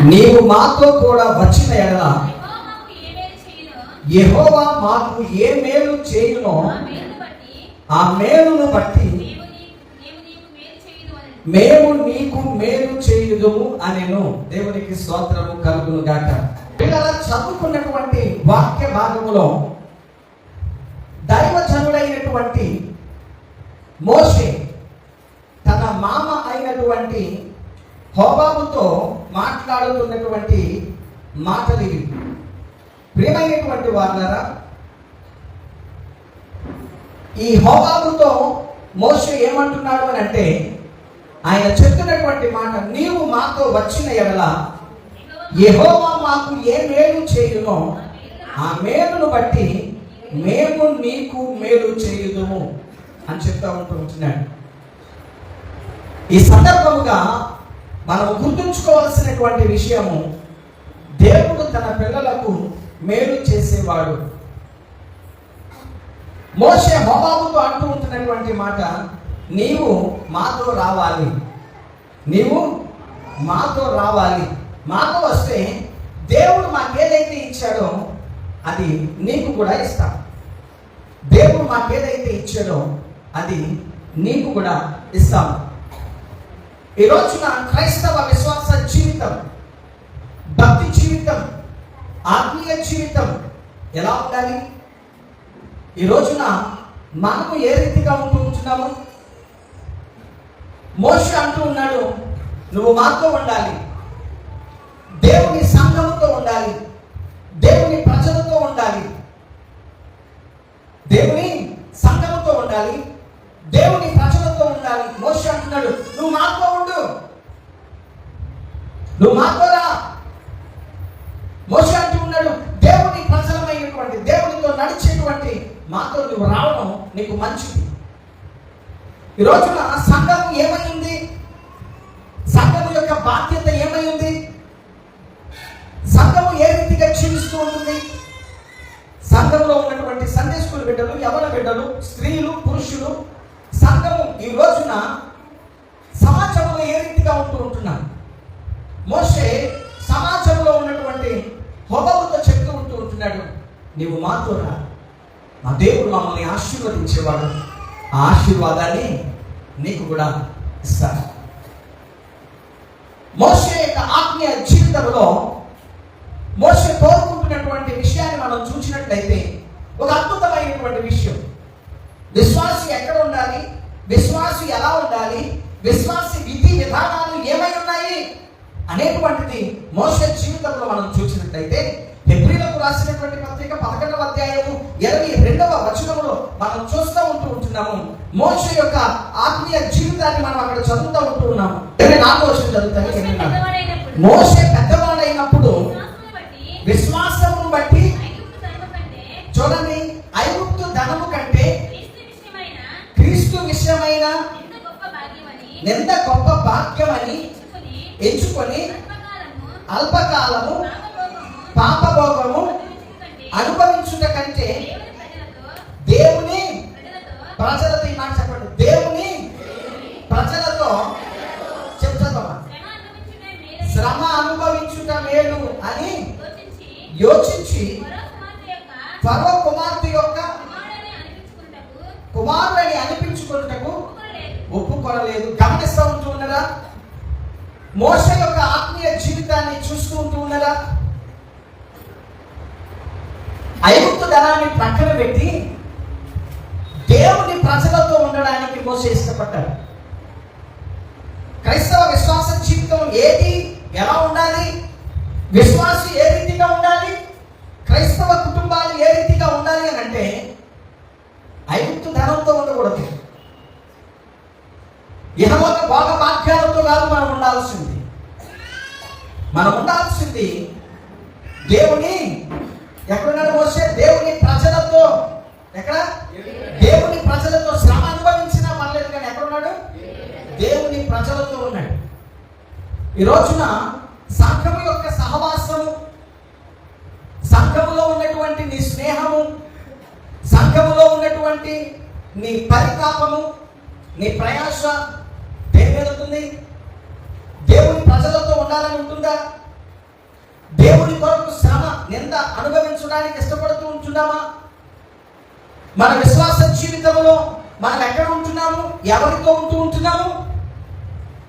నీవు మాతో కూడా వచ్చిన ఎడల యెహోవా మాకు ఏ మేలు చేయునో ఆ మేలును బట్టి మేము నీకు మేలు చేయుదుము అనెను. దేవునికి స్తోత్రము కలుగును గాక. పిల్లల చదువుకున్నటువంటి వాక్య భాగములో దైవజనుడైనటువంటి మోషే తన మామ అయినటువంటి హోబాబుతో మాట్లాడుతున్నటువంటి మాటలు ఇవి. ప్రియమైనటువంటి వారులారా, ఈ హోబాబుతో మోషే ఏమంటున్నాడు అని అంటే, ఆయన చెప్తున్నటువంటి మాట, నీవు మాతో వచ్చిన ఎడల యెహోవా మాకు ఏ మేలు చేయునో ఆ మేలును బట్టి మేము నీకు మేలు చేయుదుము అని చెప్తా ఉంటున్నాడు. ఈ సందర్భముగా మనం గుర్తుంచుకోవాల్సినటువంటి విషయము, దేవుడు తన పిల్లలకు మేలు చేసేవాడు. మోషే హోబాబుతో అంటూ ఉంటున్నటువంటి మాట, నీవు మాతో రావాలి, నీవు మాతో రావాలి. మాతో వస్తే దేవుడు మాకేదైతే ఇచ్చాడో అది నీకు కూడా ఇస్తాం. దేవుడు మాకేదైతే ఇచ్చాడో అది నీకు కూడా ఇస్తాం. ఈ రోజున క్రైస్తవ విశ్వాస జీవితం, భక్తి జీవితం, ఆత్మీయ జీవితం ఎలా ఉండాలి? ఈ రోజున మనము ఏ రీతిగా ఉంటున్నాము? మోషే అంటూ ఉన్నాడు, నువ్వు మాతో ఉండాలి, దేవుని సంఘముతో ఉండాలి, దేవుని ప్రజలతో ఉండాలి, దేవుని సంఘముతో ఉండాలి, దేవుని ప్రజలతో ఉండాలి. మోషే అంటున్నాడు, నువ్వు మాతో ఉండు, నువ్వు మాతో రా. మోషే అంటూ ఉన్నాడు, దేవుని ప్రజలమైనటువంటి, దేవునితో నడిచేటువంటి మాతో నువ్వు రావడం నీకు మంచిది. ఈ రోజున సంఘం ఏమైంది? సంఘం యొక్క బాధ్యత ఏమైంది? సంఘము ఏ రీతిగా క్షీణిస్తూ ఉంటుంది? సంఘంలో ఉన్నటువంటి సండే స్కూల్ బిడ్డలు, యవన బిడ్డలు, స్త్రీలు, పురుషులు, సంఘము ఈ రోజున సమాజంలో ఏ రీతిగా ఉంటున్నారు? మోషే సమాజంలో ఉన్నటువంటి హోబాబుతో చెప్తూ ఉంటున్నాడు, నీవు మాతో రా, మా దేవుడు మమ్మల్ని ఆశీర్వదించేవాడు, ఆ ఆశీర్వాదాన్ని నీకు కూడా ఇస్తాడు. మోషే యొక్క ఆత్మీయ జీవితంలో మోషే కోరుకుంటున్నటువంటి విషయాన్ని మనం చూసినట్లయితే ఒక అద్భుతమైనటువంటి విషయం. విశ్వాసి ఎక్కడ ఉండాలి, విశ్వాసి ఎలా ఉండాలి, విశ్వాసి విధి విధానాలు ఏమై ఉన్నాయి అనేటువంటిది మోషే జీవితంలో మనం చూసినట్లయితే, హెబ్రీలకు రాసినటువంటి పత్రిక 11వ అధ్యాయము 22వ వచనములో మనం చూస్తూ ఉంటున్నాము. మోషే యొక్క ఆత్మీయ జీవితాన్ని మనం అక్కడ చదువుతూ ఉంటున్నాము. 24వ వచనం చదువుతాను. మోషే పెద్దవాడైనప్పుడు విశ్వాసమును బట్టి, చూడండి, ఐగుప్తు ధనము కంటే క్రీస్తు విషయమైన ఎంత గొప్ప భాగ్యమని ఎంచుకొని అల్పకాలము పాపభోగము అనుభవించుట కంటే దేవుని ప్రజలతో, ఈ మాట చెప్పండి, దేవుని ప్రజలతో చెప్తామా, శ్రమ అనుభవించుట మేలు అని యోచించి ఫరో కుమార్తె యొక్క కుమారుని అనిపించుకున్నటకు ఒప్పుకొనలేదు. గమనిస్తూ ఉంటూ ఉన్నారా? మోషే యొక్క ఆత్మీయ జీవితాన్ని చూస్తూ ఉంటూ ఉన్నారా? ఐగుప్తు ధనాన్ని పక్కన పెట్టి దేవుని ప్రజలతో ఉండడానికి మోషే ఇష్టపడ్డాడు. క్రైస్తవ విశ్వాస జీవితం ఏది, ఎలా ఉండాలి, విశ్వాసి ఏ రీతిగా ఉండాలి, క్రైస్తవ కుటుంబాలు ఏ రీతిగా ఉండాలి అని అంటే, ఐగుప్తు ధనంతో ఉండకూడదు, ఇహలోక భోగ భాగ్యాలతో కాదు మనం ఉండాల్సింది. మనం ఉండాల్సింది దేవుని, ఎక్కడున్నాడు మోషే? దేవుని ప్రజలతో. ఎక్కడ? దేవుని ప్రజలతో. శ్రమ అనుభవించినా పర్లేదు కానీ ఎక్కడున్నాడు? దేవుని ప్రజలతో ఉన్నాడు. ఈ రోజున సంఘము యొక్క సహవాసము, సంఘములో ఉన్నటువంటి నీ స్నేహము, సంఘములో ఉన్నటువంటి నీ పరితాపము, నీ ప్రయాస దేని మీద ఉంటుంది? దేవుని ప్రజలతో ఉండాలని ఉంటుందా? దేవుని కొరకు శ్రమ నింద అనుభవించడానికి ఇష్టపడుతూ ఉంటున్నామా? మన విశ్వాస జీవితంలో మనం ఎక్కడ ఉంటున్నాము? ఎవరితో ఉంటున్నాము?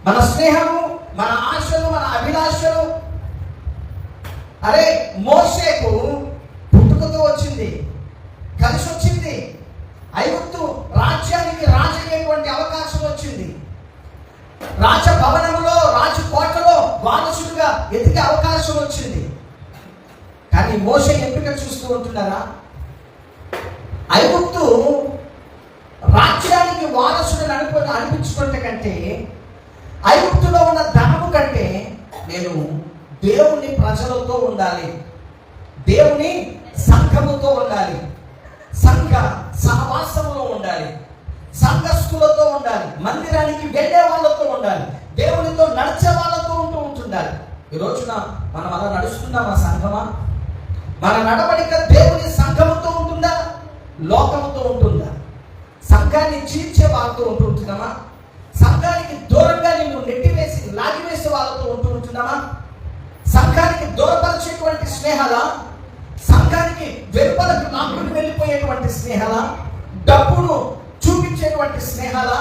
మన స్నేహము, మన ఆశలు, మన అభిలాషలు. అరే, మోషేకు పుట్టుకతో వచ్చింది, కలిసి వచ్చింది. ఐగుప్తు రాజ్యానికి రాజయ్యేటువంటి అవకాశం వచ్చింది. రాజభవనంలో, రాజకోటలో వారసుడిగా ఎదిగే అవకాశం వచ్చింది. కానీ మోషే ఎంపిక చూస్తూ ఉంటున్నారా? ఐగుప్తు రాజ్యానికి వారసుడిని అనిపించుకుంటే కంటే, ఐగుప్తులో ఉన్న ధనము కంటే నేను దేవుని ప్రజలతో ఉండాలి, దేవుని సంఘముతో ఉండాలి, సంఘ సహవాసములో ఉండాలి, సంఘస్థులతో ఉండాలి, మందిరానికి వెళ్ళే వాళ్ళతో ఉండాలి, దేవునితో నడిచే వాళ్ళతో ఉంటుండాలి. ఈ రోజున మనం అలా నడుస్తున్నామా సంఘమా? మన నడవడిక దేవుని సంఘముతో ఉంటుందా, లోకముతో ఉంటుందా? సంఘాన్ని చీల్చే వాళ్ళతో ఉంటున్నామా? సంఘానికి దూరంగా నిన్ను నెట్టివేసి లాగివేసే వాళ్ళతో ఉంటున్నామా? సంఘానికి దూరపరిచేటువంటి స్నేహాల, సంఘానికి వెలుపలకు నాకుని వెళ్ళిపోయేటువంటి స్నేహాల, డబ్బును చూపించేటువంటి స్నేహాల,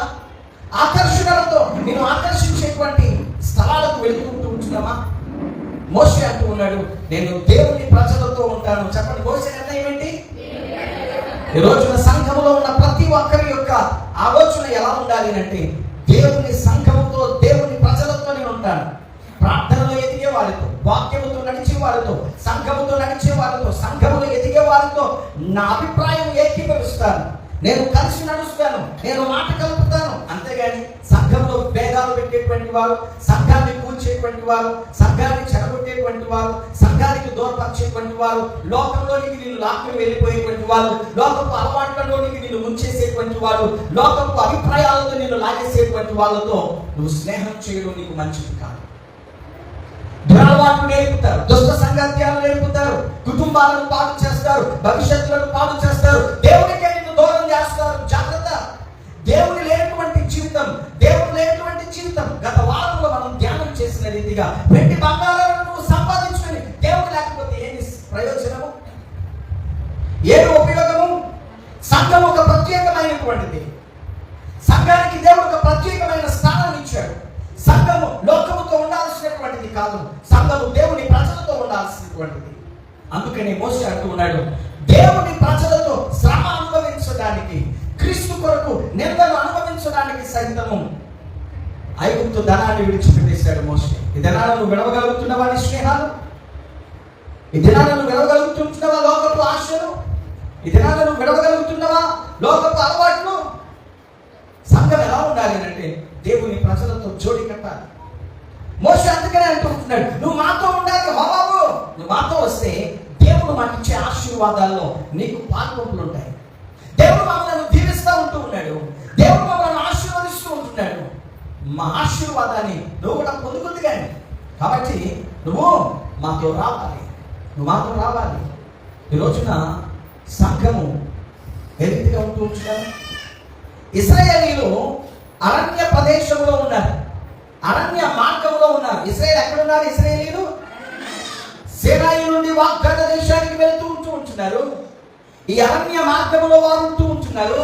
ఆకర్షణలతో నేను ఆకర్షించేటువంటి స్థలాలకు వెళ్తూ ఉంటున్నామా? మోషే అంటూ ఉన్నాడు, నేను దేవుని ప్రజలతో ఉంటాను. చెప్పండి, మోషే నిర్ణయం ఏంటి? ఈ రోజున సంఘములో ఉన్న ప్రతి ఒక్కరి యొక్క ఆలోచన ఎలా ఉండాలి అంటే, దేవుని సంఘముతో, దేవుని ప్రజలతో నేను ఉంటాను. ప్రార్థనలో ఎదిగే వారితో, వాక్యముతో నడిచే వారితో, సంఘముతో నడిచే వారితో, సంఘములో ఎదిగే వారితో నా అభిప్రాయం ఏకీభవిస్తాను. నేను కలిసి నడుస్తాను, నేను మాట కలుపుతాను. అంతేగాని సంఘంలో భేదాలు పెట్టేటువంటి వారు, సంఘాన్ని కూల్చేటువంటి వారు, సంఘాన్ని చెడగొట్టేటువంటి వారు, సంఘానికి దూరపరిచేటువంటి వారు, లోకంలోనికి నిన్ను లాక్కుని వెళ్ళిపోయేటువంటి వారు, లోకపు అలవాట్లలోనికి నిన్ను ముంచేసేటువంటి వారు, లోకపు అభిప్రాయాలతో నిన్ను లాగేసేటువంటి వాళ్ళతో నువ్వు స్నేహం చేయడం నీకు మంచిది కాదు. దురలవాట్లు నేర్పుతారు, దుష్ట సంగత్యాలు నేర్పుతారు, కుటుంబాలను పాడు చేస్తారు, భవిష్యత్తులను పాడు చేస్తారు, దేవునికే నిన్ను దూరం చేస్తారు. జాగ్రత్త. దేవుని లేనటువంటి జీవితం, దేవుడు లేనటువంటి జీవితం. గత వారంలో మనం ధ్యానం చేసిన రీతిగా వెండి బంగారాలను నువ్వు సంపాదించుకొని దేవుడు లేకపోతే ఏమి ప్రయోజనము, ఏమి ఉపయోగము? సంఘం ఒక ప్రత్యేకమైనటువంటిది. సంఘానికి దేవుడు ఒక ప్రత్యేకమైన స్థానాన్ని ఇచ్చాడు. సంఘము లోకముతో ఉండాల్సినటువంటిది కాదు, సంఘము దేవుని ప్రజలతో ఉండాల్సినటువంటిది. అందుకని మోషే అంటూ ఉన్నాడు, దేవుని ప్రజలతో శ్రమ అనుభవించడానికి, క్రీస్తు కొరకు నిందలు అనుభవించడానికి సైతము ఐగుప్తు ధనాన్ని విడిచిపెట్టేశాడు మోషే. ఈ ధనాలను విడవగలుగుతున్నవా? నీ స్నేహాలు ఈ దినాలను విడవగలుగుతుంటున్నావా? లోకపు ఆశలు ఈ దినాలను విడవగలుగుతున్నవా? లోకపు అలవాట్లు. సంఘం ఎలా ఉండాలి అంటే దేవుని ప్రజలతో జోడి కట్టాలి. మోషే అందుకనే అంటున్నాడు, నువ్వు మాతో ఉండాలి. బాబు, నువ్వు మాతో వస్తే దేవుడు మాకు ఇచ్చే ఆశీర్వాదాల్లో నీకు పాల్పొంపులు ఉంటాయి. దేవుడు మమ్మల్ని దీవిస్తూ ఉన్నాడు, దేవుడు మమ్మల్ని ఆశీర్వదిస్తూ ఉంటున్నాడు. మా ఆశీర్వాదాన్ని నువ్వు కూడా పొందుకుంది. కానీ కాబట్టి నువ్వు మాతో రావాలి, నువ్వు మాతో రావాలి. ఈ రోజున సంఘము ఏ రీతిగా ఉంటున్నాడు? ఇశ్రాయేలీలు అరణ్య ప్రదేశంలో ఉన్నారు, అరణ్య మార్గంలో ఉన్నారు. ఇశ్రాయేల్ ఎక్కడున్నారు? ఇశ్రాయేలీలు సేనాయి నుండి వాగ్దాన దేశానికి వెళ్తూ ఉంటున్నారు. ఈ అరణ్య మార్గంలో వారు ఉంటున్నారు.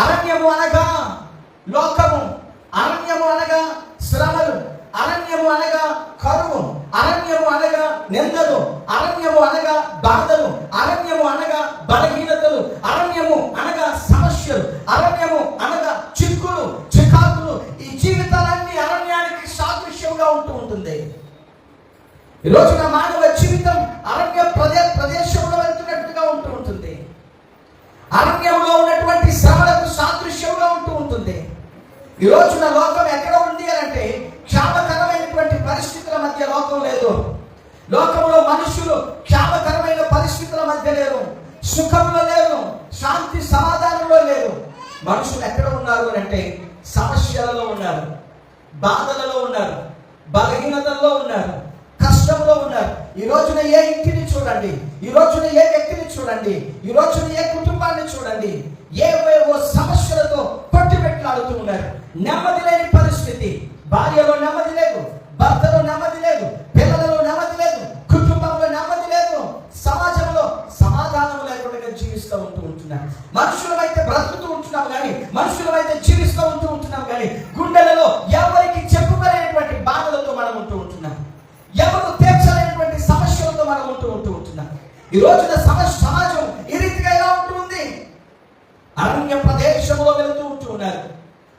అరణ్యము అనగా లోకము, అరణ్యము అనగా శ్రమలు, అరణ్యము అనగా కరువు, అరణ్యము అనగా నిందలు, అరణ్యము అనగా బాధలు, అరణ్యము అనగా బలహీనతలు, అరణ్యము అనగా సమస్యలు, అరణ్యము అనగా చిక్కులు, చికాకులు. ఈ జీవితాలన్నీ అరణ్యానికి సాదృశ్యంగా ఉంటుంది. ఈ రోజున మానవ జీవితం అరణ్య ప్రదేశంలో వెళ్తున్నట్టుగా ఉంటుంది. అరణ్యంలో ఉన్నటువంటి శ్రమలకు సాదృశ్యంగా ఉంటుంది. ఈ రోజున లోకం ఎక్కడ ఉంది అంటే క్షామకరమైనటువంటి పరిస్థితుల మధ్య లోకం లేదు. లోకంలో మనుషులు క్షామకరమైన పరిస్థితుల మధ్య లేరు, సుఖంలో లేరు, శాంతి సమాధానంలో లేరు. మనుషులు ఎక్కడ ఉన్నారు అంటే సమస్యలలో ఉన్నారు, బాధలలో ఉన్నారు, బలహీనతల్లో ఉన్నారు, కష్టంలో ఉన్నారు. ఈ రోజున ఏ ఇంటిని చూడండి, ఈ రోజున ఏ వ్యక్తిని చూడండి, ఈ రోజున ఏ కుటుంబాన్ని చూడండి, ఏవేవో సమస్యలతో కొట్టిపెట్లాడుతూ ఉన్నారు. నెమ్మది లేని పరిస్థితి. భార్యలో నెమ్మది లేదు, భర్తలో నెమ్మది లేదు, పిల్లలలో నెమ్మది లేదు, కుటుంబంలో మనుషులమైతే జీవిస్తూ ఉంటున్నాం, కానీ గుండెలలో ఎవరికి చెప్పుకోలేనటువంటి బాధలతో మనం ఉంటున్నాం. ఎవరు తీర్చలేనటువంటి సమస్యలతో మనం ఉంటున్నాం. ఈ రోజున సమాజం ఈ రీతిగా ఎలా ఉంటుంది? అరణ్య ప్రదేశంలో వెళుతూ ఉంటున్నారు.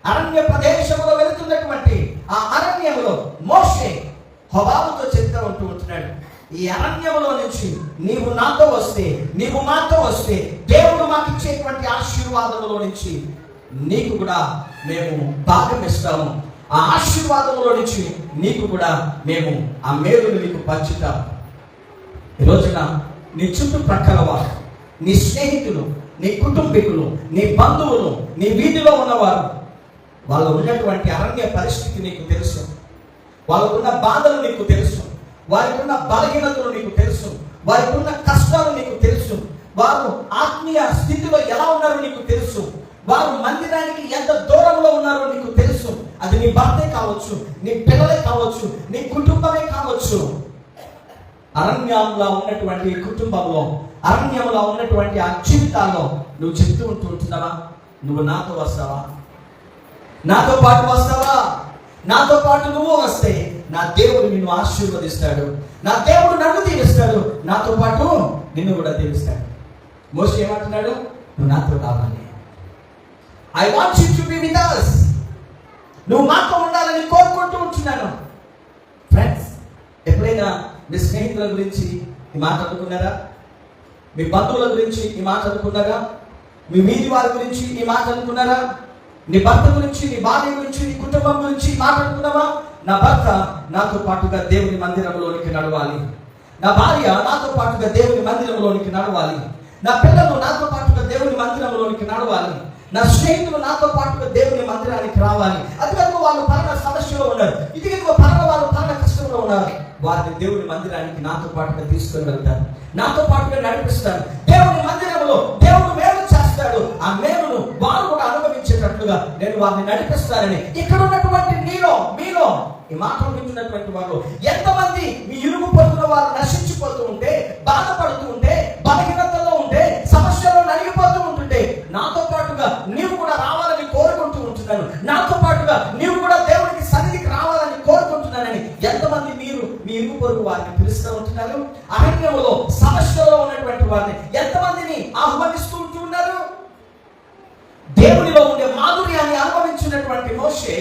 అరణ్య ప్రదేశంలో వెళుతున్నటువంటి ఆ అరణ్యంలో మోషే హోబాబుతో చెప్తూ ఉంటున్నాడు, ఈ అరణ్యంలో నుంచి నీవు నాతో వస్తే, నీవు మాతో వస్తే దేవుడు మాకు ఇచ్చేటువంటి ఆశీర్వాదంలో నుంచి నీకు కూడా మేము భాగం ఇస్తాము. ఆ ఆశీర్వాదంలో నుంచి నీకు కూడా మేము ఆ మేలును నీకు పంచుతాం. ఈ రోజున నీ చుట్టుప్రక్కల వారు, నీ స్నేహితులు, నీ కుటుంబీకులు, నీ బంధువులు, నీ వీధిలో ఉన్నవారు, వాళ్ళు ఉన్నటువంటి అరణ్య పరిస్థితి నీకు తెలుసు. వాళ్ళకున్న బాధలు నీకు తెలుసు. వారికి ఉన్న బలహీనతలు నీకు తెలుసు. వారికి ఉన్న కష్టాలు నీకు తెలుసు. వారు ఆత్మీయ స్థితిలో ఎలా ఉన్నారో నీకు తెలుసు. వారు మందిరానికి ఎంత దూరంలో ఉన్నారో నీకు తెలుసు. అది నీ భర్తే కావచ్చు, నీ పిల్లలే కావచ్చు, నీ కుటుంబమే కావచ్చు. అరణ్యంలో ఉన్నటువంటి కుటుంబంలో, అరణ్యంలో ఉన్నటువంటి ఆ జీవితాల్లో నువ్వు చెప్తూ ఉంటున్నావా, నువ్వు నాతో వస్తావా, నాతో పాటు వస్తావా? నాతో పాటు నువ్వు వస్తే నా దేవుడు నిన్ను ఆశీర్వదిస్తాడు, నా దేవుడు నన్ను దీవిస్తాడు, నాతో పాటు నిన్ను కూడా దీవిస్తాడు. మోషే ఏమంటున్నాడు? నువ్వు నాతో రావాలి. I want you to be with us. నువ్వు మాతో ఉండాలని కోరుకుంటూ ఉంటున్నాను. ఫ్రెండ్స్, ఎప్పుడైనా మీ స్నేహితుల గురించి ఈ మాట అనుకున్నారా? మీ బంధువుల గురించి ఈ మాట అనుకున్నారా? మీ వీధి వారి గురించి ఈ మాట అనుకున్నారా? నీ భర్త గురించి, నీ భార్య గురించి, నీ కుటుంబం గురించి మాట్లాడుకున్నావా? నా భర్త నాతో పాటుగా దేవుని మందిరంలోనికి నడవాలి, నా భార్య నాతో పాటుగా దేవుని మందిరంలోనికి నడవాలి, నా పిల్లలు నాతో పాటుగా దేవుని మందిరంలోనికి నడవాలి, నా స్నేహితులు నాతో పాటుగా దేవుని మందిరానికి రావాలి. అది కనుక వాళ్ళు పరమ సమస్యలో ఉన్నారు, ఇది కనుక వాళ్ళు పరమ కష్టంలో ఉన్నారు, వారిని దేవుని మందిరానికి నాతో పాటుగా తీసుకొని వెళ్తారు, నాతో పాటుగా నడిపిస్తారు. దేవుని మందిరంలో దేవుడు మేలు చేస్తాడు. ఆ మేలును వారు కూడా అనుభవించేటట్లుగా నేను వారిని నడిపిస్తానని ఇక్కడ ఉన్నటువంటి మీలో ఈ మాటలు వింటున్నటువంటి వారు ఎంతమంది మీ ఇరుగు పొరుగున వారు నశించిపోతూ ఉంటే, బాధపడుతూ ఉంటే, బలహీనతలో ఉంటే, సమస్యలో నలిగిపోతూ ఉంటుంటే నాతో పాటుగా నీవు కూడా రావాలని కోరుకుంటూ ఉంటున్నాను, నాతో పాటుగా నీవు కూడా దేవునికి సన్నిధికి రావాలని కోరుకుంటున్నానని ఎంతమంది మీరు మీ ఇరుగు పొరుగు వారిని పిలుస్తూ ఉంటున్నారు? అరణ్యంలో సమస్యలో ఉన్నటువంటి వారిని ఎంతమందిని ఆహ్వానిస్తూ ఉంటున్నారు? దేవునిలో ఉండే మాధుర్యాన్ని అనుభవించినటువంటి మోషే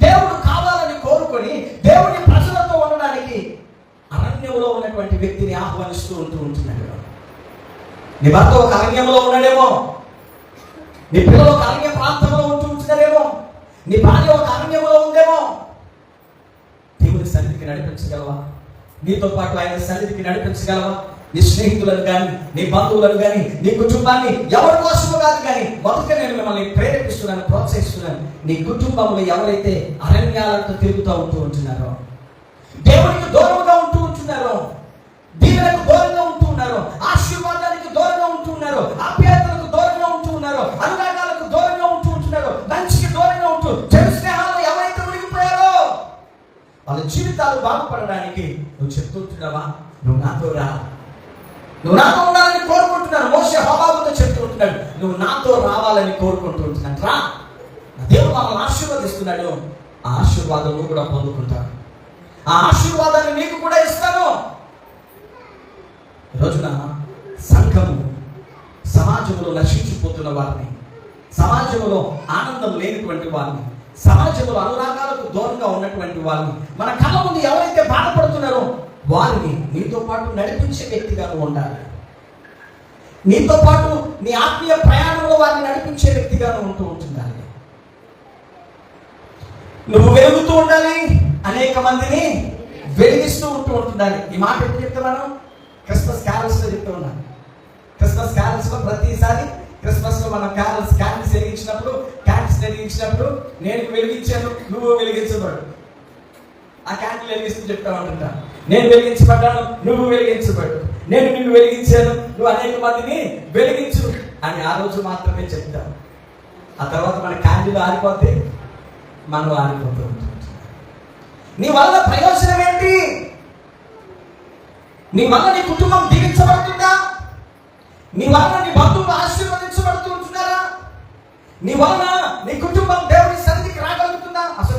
దేవుడు కావాలని కోరుకొని దేవుని ప్రజలతో ఉండడానికి అరణ్యంలో ఉన్నటువంటి వ్యక్తిని ఆహ్వానిస్తూ ఉంటున్నాడు. నీ భర్త ఒక అరణ్యంలో ఉన్నాడేమో, నీ పిల్లలు ఒక అరణ్య ప్రాంతంలో ఉంటున్నారేమో, నీ భార్య ఒక అరణ్యంలో ఉందేమో. దేవుని సన్నిధికి నడిపించగలవా? నీతో పాటు ఆయన సన్నిధికి నడిపించగలవా? నీ స్నేహితులను కానీ, నీ బంధువులను కానీ, నీ కుటుంబాన్ని ఎవరి కోసమో కాదు, కానీ మొదట నేను మిమ్మల్ని ప్రేరేపిస్తున్నాను, ప్రోత్సహిస్తున్నాను. నీ కుటుంబంలో ఎవరైతే అరణ్యాలతో తిరుగుతూ ఉంటున్నారో, దేవునికి దూరంగా ఉంటున్నారో, దీవెనకు దూరంగా ఉంటున్నారో, ఆశీర్వాదానికి దూరంగా ఉంటున్నారో, ఆప్యాయతలకు దూరంగా ఉంటున్నారో, అనురాగాలకు దూరంగా ఉంటున్నారో, మంచికి దూరంగా చెడు స్నేహాలు ఎవరైతే మునిగిపోయారో వాళ్ళ జీవితాలు బాగుపడడానికి నువ్వు చెప్తుంటున్నావా? నువ్వు నాతో రా, నువ్వు నాతో ఉండాలని కోరుకుంటున్నాను. మోషే హోబాబుతో చెప్తూ ఉంటున్నాడు, నువ్వు నాతో రావాలని కోరుకుంటూ ఉంటున్నాను. రా, దేవుడు మమ్మల్ని ఆశీర్వదిస్తున్నాడు. ఆ ఆశీర్వాదం నువ్వు కూడా పొందుకుంటావు. ఆ ఆశీర్వాదాన్ని నీకు కూడా ఇస్తాను. రోజున సంఘము సమాజంలో నశించిపోతున్న వారిని, సమాజంలో ఆనందం లేనటువంటి వారిని, సమాజంలో అనురాగాలకు దూరంగా ఉన్నటువంటి వారిని, మన కళ్ళ ముందు ఎవరైతే బాధపడుతున్నారో వారిని నీతో పాటు నడిపించే వ్యక్తిగా నువ్వు ఉండాలి. నీతో పాటు నీ ఆత్మీయ ప్రయాణంలో వారిని నడిపించే వ్యక్తిగా నువ్వు ఉండాలి. నువ్వు వెలుగుతూ ఉండాలి, అనేక మందిని వెలిగిస్తూ ఉండాలి. ఈ మాట ఎప్పుడు చెప్తున్నాను? క్రిస్మస్ క్యారల్స్ లో చెప్తూ ఉన్నాను. క్రిస్మస్ క్యారల్స్ లో ప్రతిసారి క్రిస్మస్ లో మనం క్యాండిల్స్ వెలిగించినప్పుడు నేను వెలిగించాను, నువ్వు వెలిగించబడు. ఆ క్యాండిల్ వెలిగిస్తూ చెప్తా ఉంటుంటా, నేను వెలిగించబడ్డాను, నువ్వు వెలిగించబడు, నేను నిన్ను వెలిగించాను, నువ్వు అనేక మందిని వెలిగించు అని ఆ రోజు మాత్రమే చెప్తాను. ఆ తర్వాత మన క్యాండిల్ ఆరిపోతే మనం ఆరిపోతూ ఉంటాం. నీ వల్ల ప్రయోజనం ఏంటి? నీ వల్ల నీ కుటుంబం దీవించబడుతుందా? నీ వల్ల నీ బంధువులు ఆశీర్వదించబడుతూ ఉంటున్నారా? నీ వలన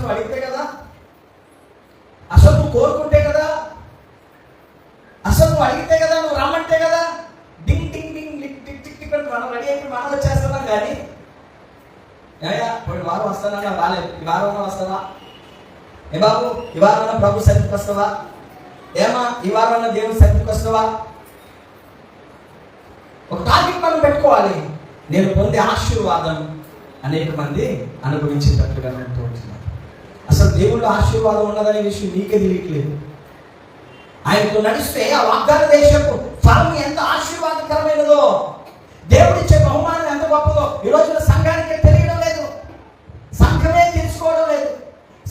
నువ్వు అడిగితే కదా, అసలు నువ్వు కోరుకుంటే కదా, అసలు నువ్వు అడిగితే కదా, నువ్వు రమ్మంటే కదా. డింగ్ డింగ్ డింగ్ టిక్ టిక్ టిక్ టిక్ మనం రెడీ అయిపోయి మనం వచ్చేస్తున్నాం. కానీ పోయిన వారం వస్తానన్నా రాలేదు, ఈ వారం వస్తావా? ఏ బాబు ఈ వారం ప్రభు సన్నిధికి వస్తావా? ఏమా ఈ వారం దేవుని సన్నిధికి వస్తావా? ఒక టార్గెట్ మనం పెట్టుకోవాలి. నేను పొందే ఆశీర్వాదం అనేక మంది అనుభవించేటట్లుగా ఉంటూ ఉంటున్నారు. అసలు దేవుళ్ళు ఆశీర్వాదం ఉన్నదనే విషయం నీకే తెలియట్లేదు. ఆయనతో నడిస్తే ఆ వాగ్దాన దేశపు ఫలం ఎంత ఆశీర్వాదకరమైనదో, దేవుడిచ్చే బహుమానం ఎంత గొప్పదో ఈ రోజున సంఘానికి తెలియడం లేదు. సంఘమే తెలుసుకోవడం లేదు.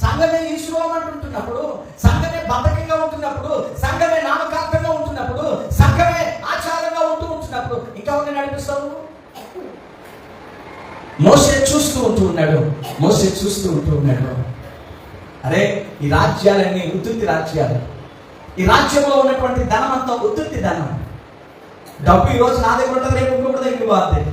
సంఘమే ఈశ్వరమంటుంటున్నప్పుడు, సంఘమే బద్ధకంగా ఉంటున్నప్పుడు, సంఘమే నామకార్థంగా ఉంటున్నప్పుడు, సంఘమే ఆచారంగా ఉంటున్నప్పుడు ఇంకా ఉండి నడిపిస్తావు. మోసే చూస్తూ ఉంటూ ఉన్నాడు. అరే ఈ రాజ్యాలన్నీ ఉత్తుత్తి రాజ్యాలు. ఈ రాజ్యంలో ఉన్నటువంటి ధనం అంతా ఉత్తుత్తి ధనం. డబ్బు ఈ రోజు నా దగ్గర ఉంటుంది, రేపు ఇంకొకటి దగ్గర పోతుంది.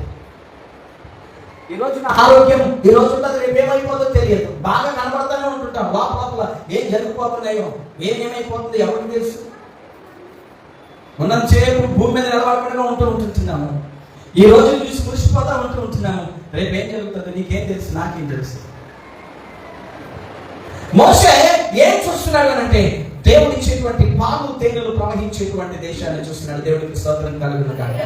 ఈ రోజు నా ఆరోగ్యం ఈ రోజు ఉంటుంది, రేపు ఏమైపోతుందో తెలియదు. బాగా కనబడతానే ఉంటుంటాం. లోపల ఏం జరిగిపోతున్నాయో, ఏమేమైపోతుందో ఎవరికి తెలుసు. ఉన్నంతసేపు భూమి మీద నిలబడకుండా ఉంటున్నాము. ఈ రోజు చూసి మురిసిపోతా ఉంటున్నాము. రేపు ఏం జరుగుతుందో నీకేం తెలుసు, నాకేం తెలుసు. మోషే ఏం చూస్తున్నాడు అంటే దేవుడు ఇచ్చేటువంటి పాలు తేనెలు ప్రవహించేటువంటి దేశాన్ని చూస్తున్నాడు. దేవుడికి స్తోత్రం కలుగును గాక.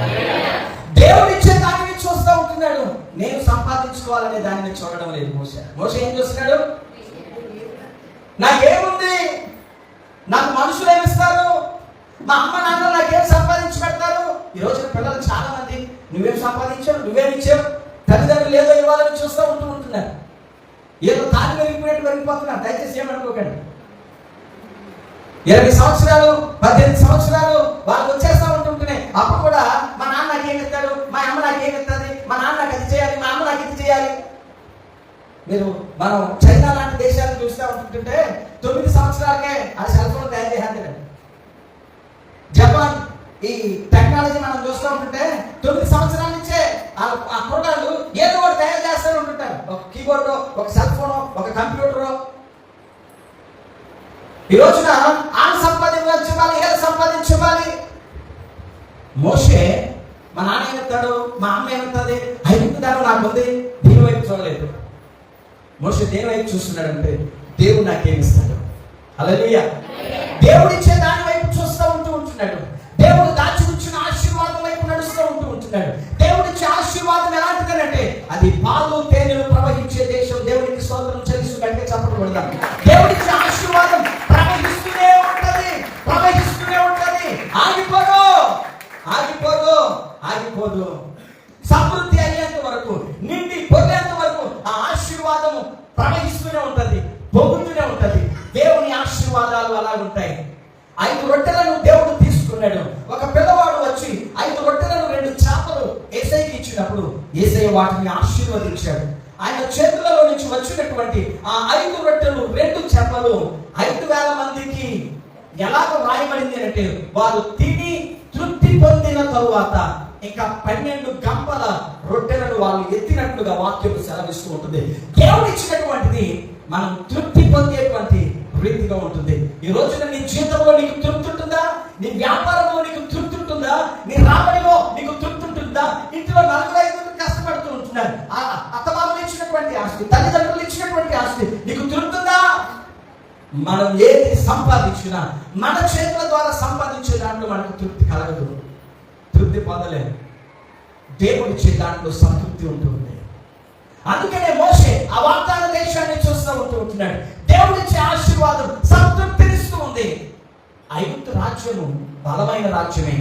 దేవుడు ఇచ్చే దానిని చూస్తూ ఉంటున్నాడు. నేను సంపాదించుకోవాలనే దానిని చూడడం లేదు. మోషే ఏం చూస్తున్నాడు? నాకేముంది, నాకు మనుషులు ఏమిస్తారు, మా అమ్మ నాన్న నాకేం సంపాదించి పెడతారు. ఈ రోజున పిల్లలు చాలా మంది నువ్వేం సంపాదించావు, నువ్వేమిచ్చావు, తల్లిదండ్రులు ఏదో ఇవ్వాలని చూస్తూ ఉంటున్నారు. ఏదో తాను పెరిగిపోయినట్టు పెరిగిపోతున్నారు. దయచేసి ఏమనుకోకండి. 20 సంవత్సరాలు 18 సంవత్సరాలు వాళ్ళకి వచ్చేస్తా ఉంటుంటున్నాయి. అప్పుడు కూడా మా నాన్న నాకేమి ఇస్తాడు, మా అమ్మ నాకేమి ఇస్తుంది, మా నాన్న నాకు అది చేయాలి, మా అమ్మ నాకు ఇది చేయాలి. మనం చైనా లాంటి దేశాలను చూస్తూ ఉంటుంటే 9 సంవత్సరాలకే ఆ సెల్ ఫోన్ తయారు చేయాలి. జపాన్ ఈ టెక్నాలజీ మనం చూస్తూ ఉంటుంటే 9 సంవత్సరాల నుంచే ఆ కుర్రాళ్ళు ఏదో ఒకటి తయారు చేస్తూ ఉంటుంటారు. ఒక కీబోర్డు, ఒక సెల్ ఫోన్, ఒక కంప్యూటర్. ఈ రోజున ఆమె సంపాదించాలి, ఏదో సంపాదించాలి. మోషే మా నాన్న ఏమిస్తాడు, మా అమ్మ ఏమిస్తుంది, ఐదుతాడు నాకు ఉంది, దేని వైపు చూడలేదు. మోషే దేని వైపు చూస్తున్నాడంటే దేవుడు నాకేమిస్తాడు. హల్లెలూయా. దేవుడిచ్చే దాని వైపు చూస్తూ ఉంటున్నాడు. దేవుడు దాచి ఉంచిన ఆశీర్వాదం వైపు నడుస్తూ ఉంటున్నాడు. దేవుడిచ్చే ఆశీర్వాదం ఎలాంటిదంటే అది పాలు తేనెలు ప్రవహించే దేశం. దేవుడికి స్తోత్రం చెల్లిస్తూ గట్టిగా చప్పట్లు కొడదాం. దేవుడిచ్చే ఆశీర్వాదం ప్రవహిస్తూనే ఉంటది. ఆగిపోదు. సమృద్ధి అయ్యేంత వరకు, నిండి పొందేంత వరకు ఆ ఆశీర్వాదం ప్రవహిస్తూనే ఉంటది, పొందుతూనే ఉంటది. దేవుని ఆశీర్వాదాలు అలాగుంటాయి. 5 రొట్టెలను దేవుడు తీసుకున్నాడు. ఒక పిల్లవాడు వచ్చి 5 రొట్టెలను 2 చేపలు యేసయ్యకి ఇచ్చినప్పుడు యేసయ్య వాటిని ఆశీర్వదించాడు. ఆయన చేతులలో నుంచి వచ్చినటువంటి ఆ 5 రొట్టెలు 2 చేపలు 5,000 మందికి ఎలాగ రాయబడింది అంటే వారు తిని తృప్తి పొందిన తరువాత ఇంకా 12 గంపల రొట్టెలను వాళ్ళు ఎత్తినట్లుగా వాక్యం సెలవిస్తూ ఉంటుంది. దేవుడు ఇచ్చినటువంటిది మనం తృప్తి పొందేటువంటి రీతిగా ఉంటుంది. ఈ రోజున నీ జీవితంలో నీకు తృప్తి ఉంటుందా? నీ వ్యాపారంలో నీకు తృప్తి ఉంటుందా? నీ రాబడిలో నీకు తృప్తి ఉంటుందా? ఇంట్లో 4-5 కష్టపడుతూ ఉంటున్నారు. అత్తమామలు ఇచ్చినటువంటి ఆస్తి, తల్లిదండ్రులు ఇచ్చినటువంటి ఆస్తి నీకు తృప్తి ఉందా? మనం ఏది సంపాదించినా మన చేతుల ద్వారా సంపాదించే దాంట్లో మనకు తృప్తి కలగదు, తృప్తి పొందలేదు. దేవుడిచ్చే దాంట్లో సంతృప్తి ఉంటుంది. అందుకనే మోషే ఆ వాగ్దాన దేశాన్ని చూస్తూ ఉంటున్నాడు. దేవుడిచ్చే ఆశీర్వాదం సంతృప్తినిస్తూ ఉంది. ఐగుప్తు రాజ్యము బలమైన రాజ్యమే.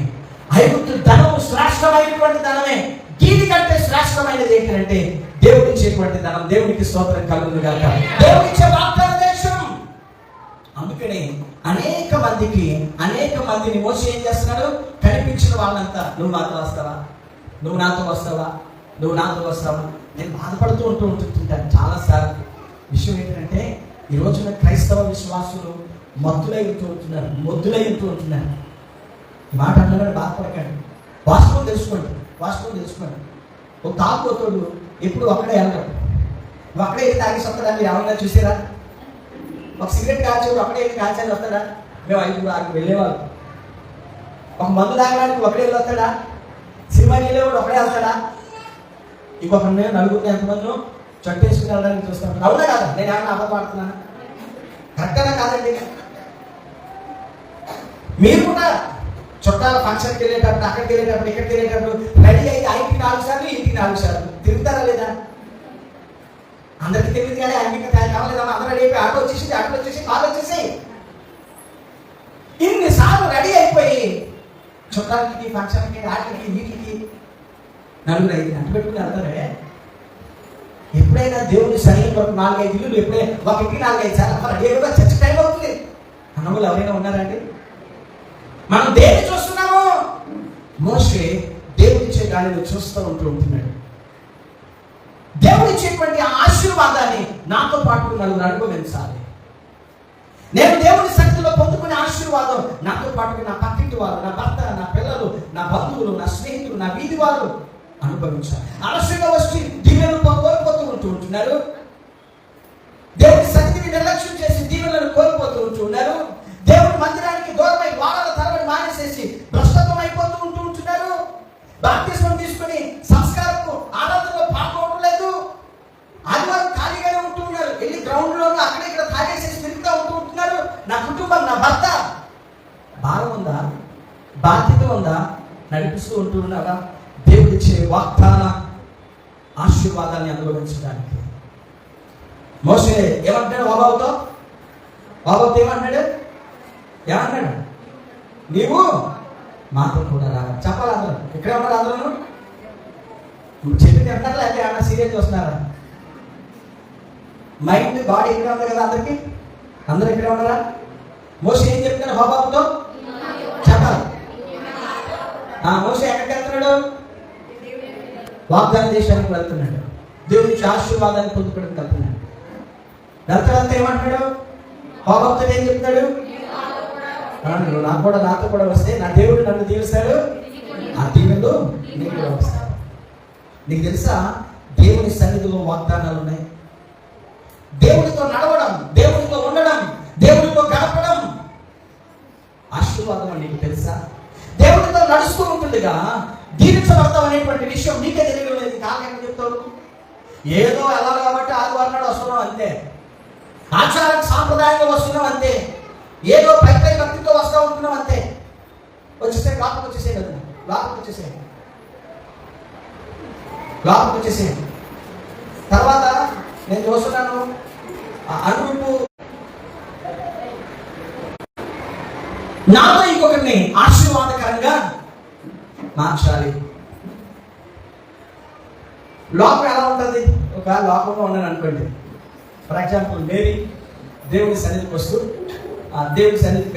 ఐగుప్తు ధనము శ్రేష్టమైనటువంటి ధనమే. దీనికంటే శ్రేష్టమైనది ఏంటంటే దేవుడిచ్చేటువంటి ధనం. దేవునికి స్తోత్రం కలుగును గాక. దేవుడిచ్చే వాగ్దాన దేశం. అందుకనే అనేక మందిని మోసే ఏం చేస్తున్నాడు? కనిపించిన వాళ్ళంతా నువ్వు నాతో వస్తావా, నువ్వు నాతో వస్తావా నేను బాధపడుతూ ఉంటుంటాను చాలాసార్లు. విషయం ఏంటంటే ఈ రోజున క్రైస్తవ విశ్వాసులు మొద్దులై ఉంటున్నారు. ఈ మాట అన్నగానే బాధపడకండి. వాస్తవం తెలుసుకోండి. ఒక తాగుబోతుడు ఎప్పుడు అక్కడే వెళ్ళడం. నువ్వు అక్కడే తాగి సొక్కదాన్ని ఎవరైనా చూసారా? ఒక సిగరెట్ కాల్చేవాడు ఒకటే కాల్చాలి వస్తాడా? మేము 5-6 వెళ్ళేవాళ్ళు. ఒక మందు తాగడానికి ఒకడే వస్తాడా? సినిమాకి వెళ్ళేవాడు ఒకడే వస్తాడా? ఇంకొక నలుగురు ఎంతమంది చట్టేసుకుని వెళ్ళడానికి చూస్తాను. అవునా కాదా? నేను ఏమన్నా అబద్ధపడుతున్నాను? కరెక్టేనా కాదండి? మీరు కూడా చుట్టాల ఫంక్షన్కి వెళ్ళేటప్పుడు, అక్కడికి వెళ్ళేటప్పుడు, ఇక్కడికి వెళ్ళేటప్పుడు రెడీ అయ్యి 5-4 సార్లు, ఇంటికి 4 సార్లు తిరుగుతారా లేదా? అందరికి తెలియదు కానీ ఆయనకి కావాలేదమ్మా, అందరూ రెడీ అయిపోయి ఆటో వచ్చేసి కాలు వచ్చేసి ఇన్నిసార్లు రెడీ అయిపోయి చుట్టాలకి, ఫంక్షన్కి, ఆటలకి, వీటికి 4-5 గంటలు పెట్టుకుని వెళ్తారే. ఎప్పుడైనా దేవుని సరైన వరకు 4-5 ఇల్లు, ఎప్పుడైనా ఒక ఇంటికి 4-5 సార్లు రెడీ అయిపోయి చర్చ టైం అవుతుంది అన్నవాళ్ళు ఎవరైనా ఉన్నారండి? మనం దేన్ని చూస్తున్నాము? మోషే దేవుడిచ్చే గాలిని చూస్తూ ఉంటున్నాడు. దేవుడిచ్చేటువంటి ఆశీర్వాదాన్ని నాతో పాటు నలుగురు అనుభవించాలి. నేను దేవుడి సన్నిధిలో పొందుకునే ఆశీర్వాదం నాతో పాటు నా పక్కింటి వారు, నా భర్త, నా పిల్లలు, నా బంధువులు, నా స్నేహితులు, నా వీధి వారు అనుభవించాలి. ఆలస్యంగా వచ్చి దీవెనలు కోల్పోతూ ఉంటున్నారు. దేవుడి సన్నిధిని నిర్లక్ష్యం చేసి దీవెనలను కోల్పోతూ ఉంటున్నారు. దేవుడి మందిరానికి దూరమై వారాల తరబడి మానేసేసి భ్రష్టత్వం అయిపోతూ ఉంటున్నారు. బాప్తిస్మం తీసుకుని సంస్కారము ఆరాధనలో పాల్గొనడం లేదు. ఆదివారం ఖాళీగానే ఉంటున్నారు. వెళ్ళి గ్రౌండ్లోనూ అక్కడ ఇక్కడ తాగేసేసి తిరుగుతూ ఉంటున్నారు. నా కుటుంబం, నా భర్త భారం ఉందా? బాధ్యత ఉందా? నడిపిస్తూ ఉంటున్నావా? దేవుడిచ్చే వాగ్దాన ఆశీర్వాదాన్ని అనుభవించడానికి. మోషే ఏమంటాడు బాబాతో ఏమన్నాడు? నీవు మాతో కూడా రావాలి. చెప్పాలి అందరూ. ఇక్కడే ఉన్నారు అందరూ. నువ్వు చెప్పి తింటారా లేకపోతే ఏమన్నా సీరియల్ చూస్తున్నారా? మైండ్, బాడీ ఇక్కడే ఉంది కదా అందరికి. అందరూ ఇక్కడే ఉన్నారా? మోషే ఏం చెప్తున్నాడు బాబాతో? చెప్పాలి. మోషే ఎక్కడికి వెళ్తున్నాడు? వాగ్దాన దేశానికి వెళ్తున్నాడు. దేవుడి నుంచి ఆశీర్వాదాన్ని పొందుకోవడానికి వెళ్తున్నాడు. వెళ్తాడంతా ఏమంటున్నాడు? బాబాతో ఏం చెప్తాడు? నాతో కూడా వస్తే నా దేవుడు నన్ను దీవిస్తాడు, ఆ దీవెనలు నీకు కూడా వస్తాడు. నీకు తెలుసా దేవుని సన్నిధిలో వాగ్దానాలు ఉన్నాయి. దేవుడితో నడవడం, దేవుడితో ఉండడం, దేవుడితో గడపడం ఆశీర్వాదం అని నీకు తెలుసా? దేవుడితో నడుస్తూ ఉంటుందిగా దీవించబడతాం అనేటువంటి విషయం నీకే తెలియలేదు. కాకేమని చెప్తావు? ఏదో ఎలా కాబట్టి ఆదివారం నాడు వస్తున్నాం అంతే, ఆచారం సాంప్రదాయంగా వస్తున్నాం అంతే, ఏదో పై భక్తితో వస్తూ ఉంటున్నాం అంతే. వచ్చేసే లోపలికి వచ్చేసే కదా, లోపలికి వచ్చేసే తర్వాత నేను చూస్తున్నాను అనుకుంటూ నాతో ఇంకొకరిని ఆశీర్వాదకరంగా మార్చాలి. లోకం ఎలా ఉంటుంది? ఒక లోకంలో ఉన్నాను అనుకోండి. ఫర్ ఎగ్జాంపుల్ మేరీ దేవుడి సన్నిధికి వస్తూ దేవుడి సన్నిధికి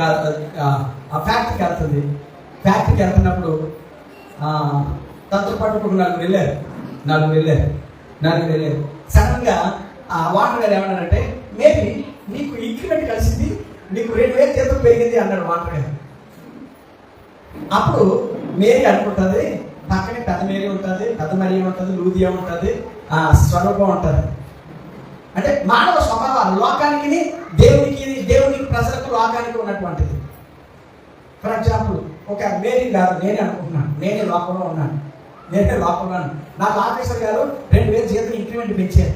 ఫ్యాక్టరీకి వెళ్తుంది. ఫ్యాక్టరీకి వెళ్తున్నప్పుడు తనతో పాటు ఒక నలుగురు వెళ్ళారు. సడన్గా వాటర్ గారు ఏమన్నారంటే, మేబీ నీకు ఇంక్రిమెంట్ కలిసింది, నీకు 2,000 జీతం పెరిగింది అన్నాడు వాటర్ గారు. అప్పుడు మేరీ అనుకుంటుంది, పక్కనే పెద్ద మేరీ ఉంటుంది, పెద్ద మరియ ఉంటుంది, లూదియా ఉంటుంది, స్వరూపం ఉంటుంది. అంటే మానవ స్వభావాలు లోకానికి, దేవునికి ప్రజలకు, లోకానికి ఉన్నటువంటిది. ఫర్ ఎగ్జాంపుల్ ఒక మేరీ గారు నేనే అనుకుంటున్నాను, నేనే లోకంలో ఉన్నాను. నాకు ఆఫీసర్ గారు 2,000 జీతం ఇంక్రిమెంట్ పెంచారు.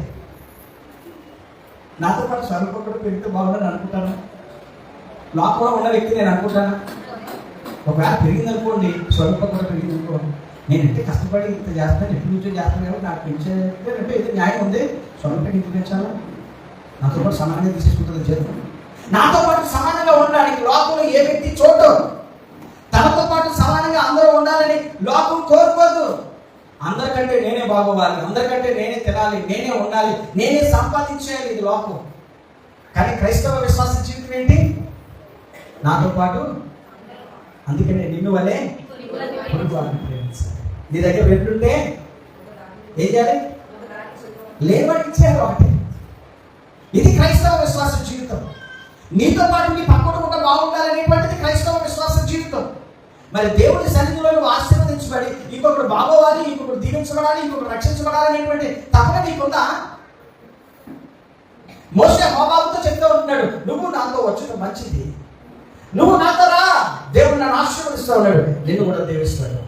నాతో పాటు స్వరూపం కూడా పెరిగితే బాగుందని అనుకుంటాను. లోకంలో ఉన్న వ్యక్తి నేను అనుకుంటాను. ఒకవేళ పెరిగింది అనుకోండి, స్వరూపం కూడా పెరిగింది అనుకోండి, నేనంటే కష్టపడి ఇంత చేస్తాను, ఎప్పటి నుంచో చేస్తాను కాబట్టి నాకు పెంచేటంటే ఇది న్యాయం ఉంది. స్వరూపం ఇంటికి పెంచాలా? నాతో పాటు సమానంగా తీసుకుంటుంది జీతం. నాతో పాటు సమానంగా ఉండడానికి లోకంలో ఏ వ్యక్తి చూడదు. తనతో పాటు సమానంగా అందరూ ఉండాలని లోకం కోరుకోదు. అందరికంటే నేనే బాగోవాలి, అందరికంటే నేనే తినాలి, నేనే ఉండాలి, నేనే సంపాదించేయాలి, ఇది లోకం. కానీ క్రైస్తవ విశ్వాస జీవితం ఏంటి? నాతో పాటు, అందుకనే నిన్ను వలే పొరుగువారిని ప్రేమించాలి. నీ దగ్గర పెట్టుంటే ఏం చేయాలి? లేవని ఇచ్చేయాలి ఒకటి. ఇది క్రైస్తవ విశ్వాస జీవితం. నీతో పాటు నీ పక్కన కూడా బాగుండాలనేటువంటిది క్రైస్తవ విశ్వాస జీవితం. మరి దేవుడి సన్నిధిలో నువ్వు ఆశీర్వదించబడి ఇంకొకరు బాగోవాలి, ఇంకొకరు దీవించబడాలి, ఇంకొకరు రక్షించబడాలి అనేటువంటి తపన నీకుందా? మోషే హోబాబుతో చెప్తూ ఉంటున్నాడు, నువ్వు నాతో వచ్చడం మంచిది, నువ్వు నాతో రా, దేవుడు నన్ను ఆశీర్వదిస్తూ ఉన్నాడు, నిన్ను కూడా దీవిస్తాడు.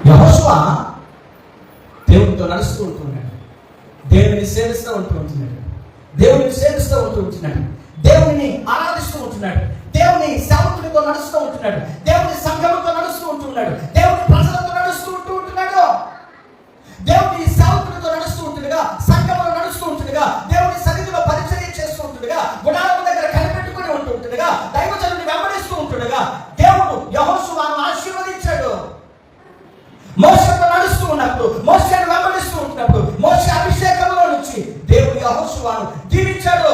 యెహోషువ దేవునితో నడుస్తూ ఉంటున్నాడు, దేవుని సేవిస్తూ ఉంటున్నాడు, దేవుని సేవిస్తూ ఉంటున్నాడు, దేవుని ఆరాధిస్తూ ఉంటున్నాడు, దేవుని సేవకునితో నడుస్తూ ఉంటున్నాడు, దేవుని సంఘముతో నడుస్తూ ఉంటున్నాడు, దేవుని ప్రజలతో నడుస్తూ ఉంటున్నాడు, దేవుని సేవకునితో నడుస్తూ ఉంటుండగా, సంఘములో నడుస్తూ ఉంటుండగా, దేవుని సన్నిధిలో పరిచర్య చేస్తూ ఉంటుండగా, గుడారము దగ్గర కనిపెట్టుకుని ఉంటుండగా, దైవజనుడిని వెంబడిస్తూ ఉంటుండగా దేవుడు యెహోషువను ఆశీర్వదించాడు. మోషేతో నడుస్తూ ఉన్నప్పుడు, మోషేను వెంబడిస్తూ ఉంటున్నప్పుడు, మోషే అభిషేకంలో నుంచి దేవుడు యెహోషువను దీవించాడు,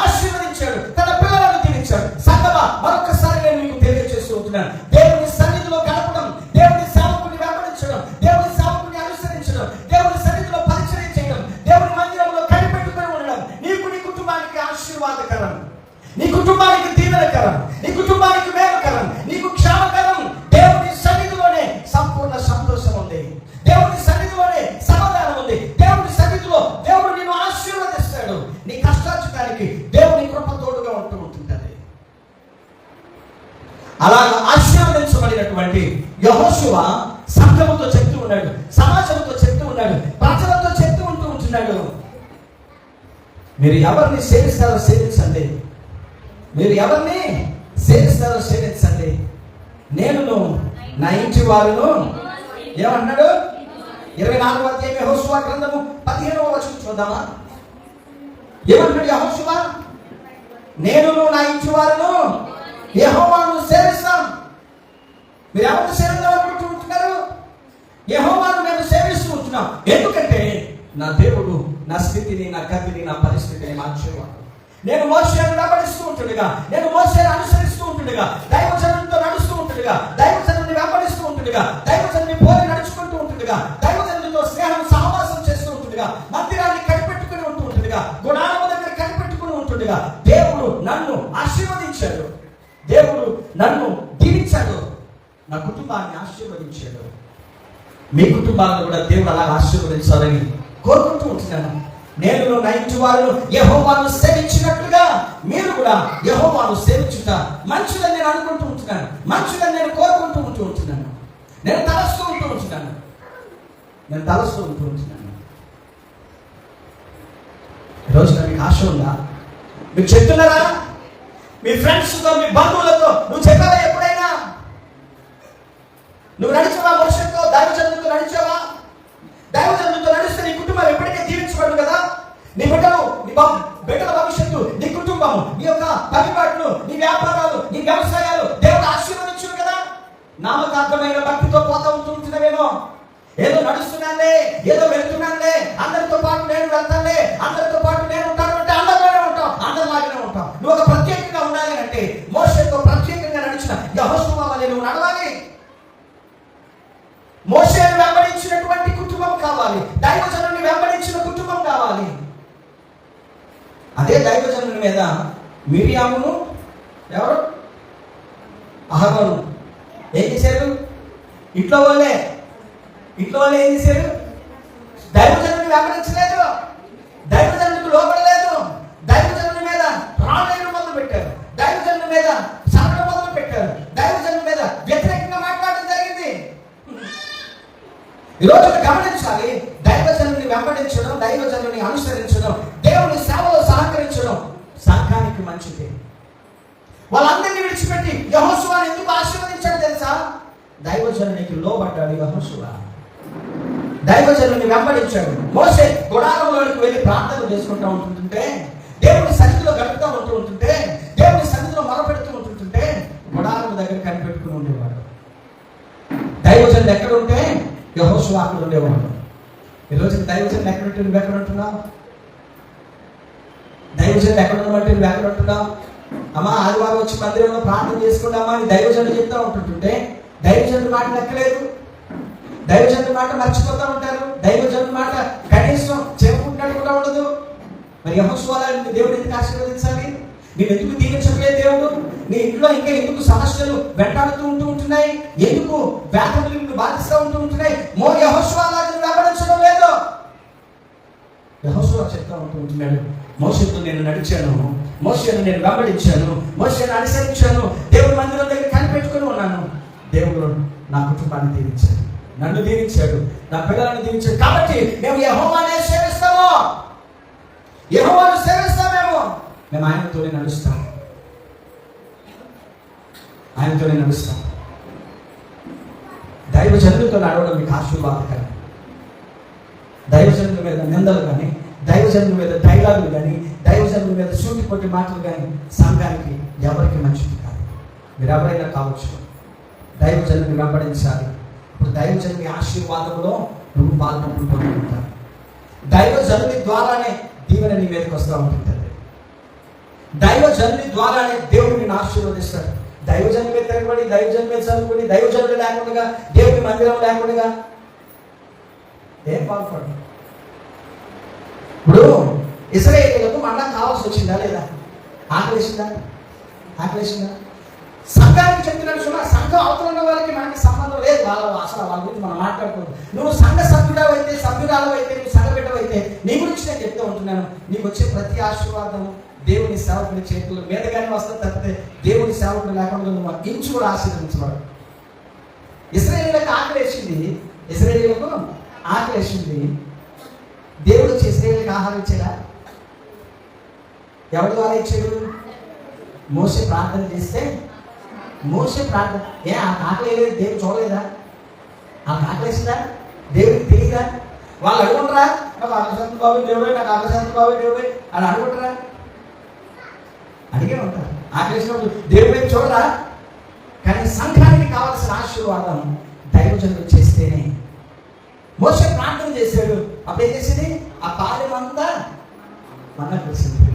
ఆశీర్వదించాడు, తన పిల్లలను దీవించాడు. సంగమా, మరొకసారి నేను మీకు తెలియజేస్తూ ఉంటున్నాను, దేవుని సన్నిధిలో గడపడం, దేవుని సేవకుని వెంబడించడం, దేవుని సేవకుని అనుసరించడం, దేవుని సన్నిధిలో పరిచర్య చేయడం, దేవుని మందిరంలో కనిపెట్టుకుని ఉండడం నీకు, నీ కుటుంబానికి ఆశీర్వాదకరం, నీ కుటుంబానికి దీవెనకరం, నీ కుటుంబానికి మేలుకరం, నీకు క్షేమకరం. దేవుని సన్నిధిలోనే సంపూర్ణ సంతోషం ఉంది, దేవుని సన్నిధిలోనే సమాధానం ఉంది, దేవుని సన్నిధిలో దేవుడు నిన్ను ఆశీర్వదిస్తాడు. నీ కష్టార్జితానికి దేవుని కృప తోడుగా ఉంటుంటుంది. అలాగా ఆశీర్వదించబడినటువంటి యెహోషువ సంఘముతో చెప్తూ ఉన్నాడు, సమాజంతో చెప్తూ ఉన్నాడు, ప్రజలతో చెప్తూ ఉంటున్నాడు, మీరు ఎవరిని సేవిస్తారో సేవించండి, మీరు ఎవరిని సేవిస్తారో సేవించండి, నేను నా ఇంటి వారును. ఏమన్నాడు? 24వ అధ్యాయం యెహోషువ గ్రంథము 15వ వచనం చూద్దామా? ఏమంటాడు యెహోషువ? నేను నా ఇంటి వారును యెహోవాను సేవిస్తాం. మీరు ఎవరిని సేవించాలనుకుంటూ ఉంటున్నారు? యెహోవాను మేము సేవిస్తూ ఉంటున్నాం. ఎందుకంటే నా దేవుడు నా స్థితిని, నా గతిని, నా పరిస్థితిని మార్చేవాడు. నేను మోషేను వెంబడిస్తూ ఉంటుండగా, నేను మోషేను అనుసరిస్తూ ఉంటుండగా, దైవజనుడితో నడుస్తూ ఉంటుండగా, దైవజనుడిని వెంబడిస్తూ ఉంటుండగా, దైవజనుడిని పోలి నడుచుకుంటూ ఉంటుండగా, దైవజనుడితో స్నేహం సహవాసం చేస్తూ ఉంటుండగా, మందిరాన్ని కనిపెట్టుకుని ఉంటుండగా, గుడారము దగ్గర కనిపెట్టుకుని ఉంటుండగా దేవుడు నన్ను ఆశీర్వదించాడు, దేవుడు నన్ను దీవించాడు, నా కుటుంబాన్ని ఆశీర్వదించాడు. మీ కుటుంబాలను కూడా దేవుడు అలా ఆశీర్వదించాలని కోరుకుంటూ ఉంటున్నాను. నేను నా ఇంటి వారు యెహోవాను సేవించినట్లుగా మీరు కూడా యెహోవాను సేవించుట మంచిదని నేను అనుకుంటూ ఉంటున్నాను, మంచిదని నేను కోరుకుంటూ ఉంటున్నాను, నేను తలస్తూ ఉంటున్నాను. ఈరోజు మీకు ఆశ ఉందా? మీరు చెప్తున్నారా? మీ ఫ్రెండ్స్తో, మీ బంధువులతో నువ్వు చెప్పావా? ఎప్పుడైనా నువ్వు నడిచావా? మోషేతో, దైవజనుడితో నడిచావా? దైవజనుడితో నడిస్తే నీ కుటుంబం ఎప్పటికే దీవించబడు కదా. నీ బిడ్డల భవిష్యత్తు, నీ కుటుంబము, నీ యొక్క పరిపాట్లు, నీ వ్యాపారాలు, నీ వ్యవసాయాలు దేవుడు ఆశీర్వదించును కదా. నామకార్థమైన భక్తితో పోతా ఉంటున్నావేమో, ఏదో నడుస్తున్నానే, ఏదో వెళ్తున్నానే, అందరితో పాటు నేను వెళ్తానే, అందరితో పాటు నేను ఉంటాను అంటే అందరిలోనే ఉంటాం, అందరిలాగానే ఉంటాం. నువ్వు ఒక ప్రత్యేకంగా ఉండాలి అంటే మోషేతో ప్రత్యేకంగా నడిచిన యెహోషువ వలె నువ్వు నడవాలి. మోషేను వెంబడించినటువంటి కుటుంబం కావాలి, దైవజనుని వెంబడించిన కుటుంబం కావాలి. అదే దైవజనుని మీద మిరియామును ఎవరు అహరోను ఏం చేశారు? ఇంట్లో వాళ్ళే ఏం చేశారు? దైవజనుని వెంబడించలేదు, దైవజనునికి లోపడలేదు, దైవజనుని మీద రాళ్ళను మొదలు పెట్టారు, దైవజనుని మీద సరళ మొదలు పెట్టారు, దైవజనుని మీద వ్యతిరేకంగా మాట్లాడడం జరిగింది. ఈరోజు గమనించాలి, దైవజనుని వెంబడించడం, దైవజనుని అనుసరించడం, దేవుని సేవలో సహకరించడం సంఘానికి మంచిది. వాళ్ళందరినీ విడిచిపెట్టి యెహోషువను ఎందుకు ఆశీర్వదించాడు తెలుసా? దైవజనునికి లోబడ్డాడు యెహోషువ, దైవజనుని వెంబడించాడు. మోషే గుడారంలోనికి వెళ్ళి ప్రార్థన చేసుకుంటూ ఉంటుంటే, దేవుని సన్నిధిలో గడుపుతూ ఉంటుంటే, దేవుని సన్నిధిలో మొరపెడుతూ ఉంటుంటే గుడారం దగ్గర కనిపెట్టుకుని ఉండేవాడు. దైవజనుడు ఎక్కడ ఉంటే యెహోషువ అక్కడ ఉండేవాడు. ఈరోజు దైవజనుడు ఎక్కడ ఉంటే నువ్వు ఎక్కడ ఉంటున్నావు? దైవజనుడు ఎక్కడ ఉండమంటే నువ్వు ఎక్కడ ఉంటున్నావు? అమ్మా ఆదివారం వచ్చి మందిరంలో ప్రార్థన చేసుకుంటామా అని దైవజనుడు చెప్తా ఉంటుంటే దైవజనుడి మాట లెక్కలేదు, దైవజనుడి మాట మర్చిపోతూ ఉంటారు, దైవజనుడి మాట కనీసం చెప్పుకుంటున్నట్టు కూడా ఉండదు. మరి యెహోషువ దేవుడు ఎందుకు ఆశీర్వదించాలి? నేను ఎందుకు దీవించట్లేదు దేవుడు? నీ ఇంట్లో ఇంకా ఎందుకు సమస్యలు వెంటాడుతూ ఉంటూ ఉంటున్నాయి? ఎందుకు వ్యాధులు నిన్ను బాధిస్తూ ఉంటున్నాయి? యెహోషువ లాగా వెంబడించడం లేదు. యెహోషువ చెప్తా ఉంటున్నాడు, మోషేతో నేను నడిచాను, మోషేను నేను వెంబడించాను, మోషేను అనుసరించాను, దేవుడి మందిరం దగ్గర కనిపెట్టుకుని ఉన్నాను. దేవుడు నా కుటుంబాన్ని దీవించాడు, నన్ను దీవించాడు, నా పిల్లలను దీవించాడు. కాబట్టి మేము యెహోవానే సేవిస్తాము, యెహోవాను సేవిస్తామేమో. మేము ఆయనతోనే నడుస్తాం, ఆయనతోనే నడుస్తాం. దైవజనులతో నడవడం మీకు ఆశీర్వాదకరం. దైవజనుల మీద నిందలు కానీ, దైవజనుల మీద డైలాగులు కానీ, దైవజనుల మీద సూటి కొట్టి మాటలు కానీ సంఘానికి ఎవరికి మంచిది కాదు. మీరు ఎవరైనా కావచ్చు, దైవజనుని వెంబడించాలి. ఇప్పుడు దైవజనుని ఆశీర్వాదంలో నువ్వు పాల్గొంటూ ఉంటావు. దైవజనుని ద్వారానే దీవెన నీ మీదకి వస్తూ ఉంటుంది. దైవజనుని ద్వారానే దేవుడు నిన్ను ఆశీర్వదిస్తాడు. దైవజనుల మీద తిరగబడి, దైవజనుల మీద చదువుకుని, దైవజనులు లేకుండా, దేవుని మందిరం లేకుండా ఏం పాల్పడు. ఇప్పుడు ఇశ్రాయేలీయులకు మన్నా కావాల్సి వచ్చిందా లేదా? ఆకలేసిందా? సంఘానికి చెప్తున్నాడు సుమా, సంఘం అవతల ఉన్న వాళ్ళకి మనకి సంబంధం లేదు. అసలు వాళ్ళ గురించి మనం మాట్లాడుకోదు. నువ్వు సంఘ సభ్యుడవైతే, సభ్యురాలవైతే, నువ్వు సంఘ బిడ్డవైతే నీ గురించి నేను చెప్తూ ఉంటున్నాను. నీకు వచ్చే ప్రతి ఆశీర్వాదం దేవుని సేవకుడి చేతుల మీదగానే వస్తుంది తప్పితే దేవుని సేవకుడు లేకుండా నువ్వు ఇంచు కూడా ఆశీర్వదించబడు. ఇశ్రాయేలీయులకు ఆకలేసింది. దేవుడు వచ్చి ఇశ్రాయేలీయులకు ఆహారం ఇచ్చాడా? ఎవరి ద్వారా ఇచ్చాడు? మోషే ప్రార్థన చేస్తే, మోషే ప్రార్థన ఆకలి లేదు, దేవుడు చూడలేదా? ఆకలేసిందా? దేవుడికి తెలియదా? వాళ్ళు అడుగుంటారా? నాకు ఆకలిశాంతి బాబు దేవుడే, నాకు ఆకలిశాంతి బాబు దేవుడే అని అనుకుంటారా? అడిగే ఉంటారు. ఆకలిసినప్పుడు దేవుడే చూడరా? కానీ సంఘానికి కావాల్సిన ఆశీర్వాదం దైవజనులు చేస్తేనే. మోషే ప్రార్థన చేశాడు, అప్పుడు ఏం చేసింది? ఆ పాలెమంతా మన్నా కురిసింది.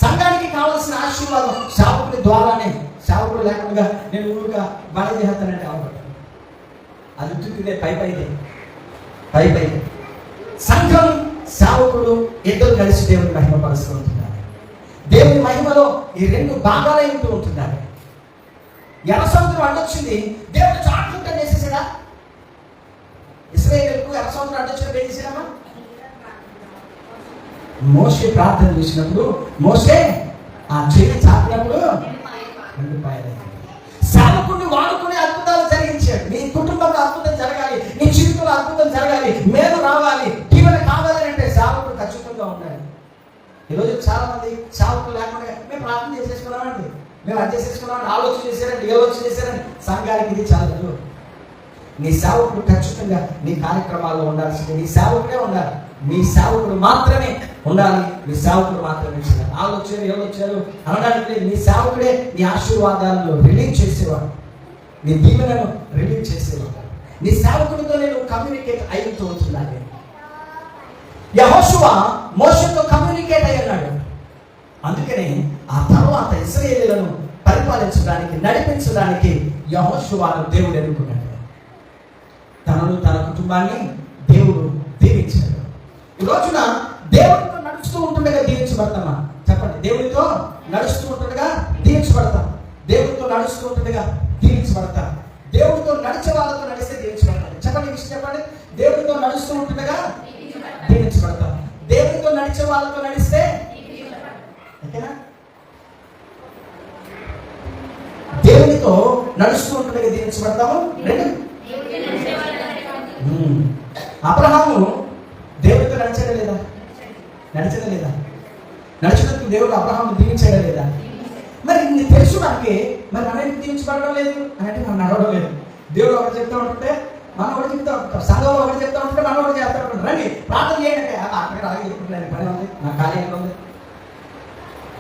సంఘానికి కావాల్సిన ఆశీర్వాదం సేవకుడి ద్వారానే. సేవకుడు లేకుండా నేను ఊరుగా బల చేస్తానంటే అవబడ్డాను. అది ఉత్తుదే పై సంఘం సేవకుడు ఇద్దరు కలిసి దేవుని మహిమపరుస్తూ ఉంటున్నారు. దేవుని మహిమలో ఈ రెండు భాగాలై ఉంటూ ఉంటున్నారు. ఎర్ర సముద్రం అడ్డొచ్చింది, దేవుడు చాటుకుంటే చేసేసాడా? ఇశ్రాయేలుకు ఎర్ర సముద్రం అడ్డొచ్చినప్పుడు ఏం చేసాడమ్మా? మోషే ప్రార్థన చేసినప్పుడు, మోషే ఆ చేయి చాపినప్పుడు సేవకుడిని వాడుకునే అద్భుతాలు జరిగించాడు. నీ కుటుంబంలో అద్భుతం జరగాలి, నీ జీవితంలో అద్భుతం జరగాలి, మేలు రావాలి, దీవెన కావాలని అంటే సేవకుడు ఖచ్చితంగా ఉండాలి. ఈరోజు చాలా మంది సేవకులు లేకుండా మేము ప్రార్థన చేసేసుకున్నామండి, మేము అది చేసేసుకున్నామని ఆలోచన చేశారని సంఘానికి ఇది చాలదు. నీ సేవకుడు ఖచ్చితంగా నీ కార్యక్రమాల్లో ఉండాల్సింది. నీ సేవకుడే ఉండాలి, మీ సేవకుడు మాత్రమే ఉండాలి, మీ సేవకుడు మాత్రమే ఉండాలి. వాళ్ళు వచ్చారు అనడానికి లేదు. నీ సేవకుడే నీ ఆశీర్వాదాలను రిలీజ్ చేసేవాడు, నీ దీవెనను రిలీజ్ చేసేవాడు. నీ సేవకుడితో నేను కమ్యూనికేట్ అయితూ ఉంటున్నాను. యెహోషువ మోషేతో కమ్యూనికేట్ అయి ఉన్నాడు. అందుకనే ఆ తర్వాత ఇశ్రాయేలీయులను పరిపాలించడానికి, నడిపించడానికి యెహోషువను దేవుడు ఎన్నుకున్నాడు. తనను, తన కుటుంబాన్ని దేవుడు దీవించాడు. ఈ రోజున దేవుడితో నడుస్తూ ఉంటుండగా దీవించబడతామా? చెప్పండి. దేవుడితో నడుస్తూ ఉంటుండగా దీవించబడతాం. దేవుడితో నడుస్తూ ఉంటుండగా దీవించబడతాం. దేవుడితో నడిచే వాళ్ళతో నడిస్తే దీవించబడతాం. చెప్పండి, విషయం చెప్పండి. దేవుడితో నడుస్తూ ఉంటుండగా దీవించబడతాం. దేవుడితో నడిచే వాళ్ళతో నడిస్తే ఓకేనా? దేవుడితో నడుస్తూ ఉంటుండగా దీవించబడతాము. రెండు, అబ్రహాము దేవుడితో నడిచాడా లేదా? నడిచినందుకు దేవుడు అబ్రహాము దీవించాడా లేదా? మరి నీకు తెలుసు మనకి, మరి మనం దీవించబడడం లేదు అని అంటే మనం నడవడం లేదు. దేవుడు ఒకటి చెప్తా ఉంటుంటే మనం ఒకటి చెప్తా ఉంటాం, సంఘంలో ఒకటి చెప్తా ఉంటుంటే మనం ఒకటి చేస్తూ ఉంటాం. రండి ప్రార్థన చేయండి, అక్కడ ఆగి చెప్పుకుంటాను, పని ఉంది, నా ఖాళీ ఉంది.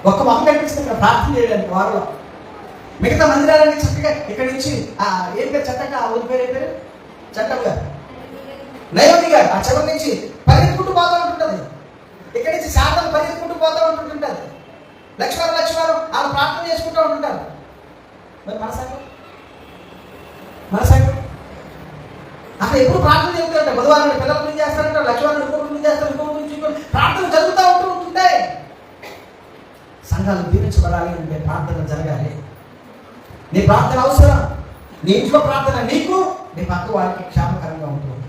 ఒక్క మొక్క కనిపిస్తుంది ఇక్కడ ప్రార్థన చేయడానికి వారిలో. మిగతా మందిరాలన్నీ చక్కగా ఇక్కడి నుంచి ఏం పేరు చట్టంగా, ఆ ఊరి పేరు ఏం పేరు? చట్టం గారు, నయోమి గారు ఆ చివరి నుంచి పరిగెత్తుకుంటూ పోతూ ఉంటుంటది. ఇక్కడి నుంచి శాతం పరిగెత్తుకుంటూ పోతూ ఉంటుంటుంది. లక్ష్మణ్ వాళ్ళు ప్రార్థన చేసుకుంటూ ఉంటుంటారు. మరి మన సంఘం అక్కడ ఎప్పుడు ప్రార్థన చేస్తుంటే బుధవారం పిల్లల గురించి చేస్తారంటారు, లక్ష్మణ్ ఇంకొక గురించి చేస్తారు, ఇంకొక గురించి ప్రార్థన జరుగుతూ ఉంటుంటాయి. సంఘాలు దీవించబడాలి అంటే ప్రార్థన జరగాలి. నీ ప్రార్థన అవసరం. నీ ఇంట్లో ప్రార్థన నీకు, నీ పక్క వారికి క్షేమకరంగా ఉంటుంది.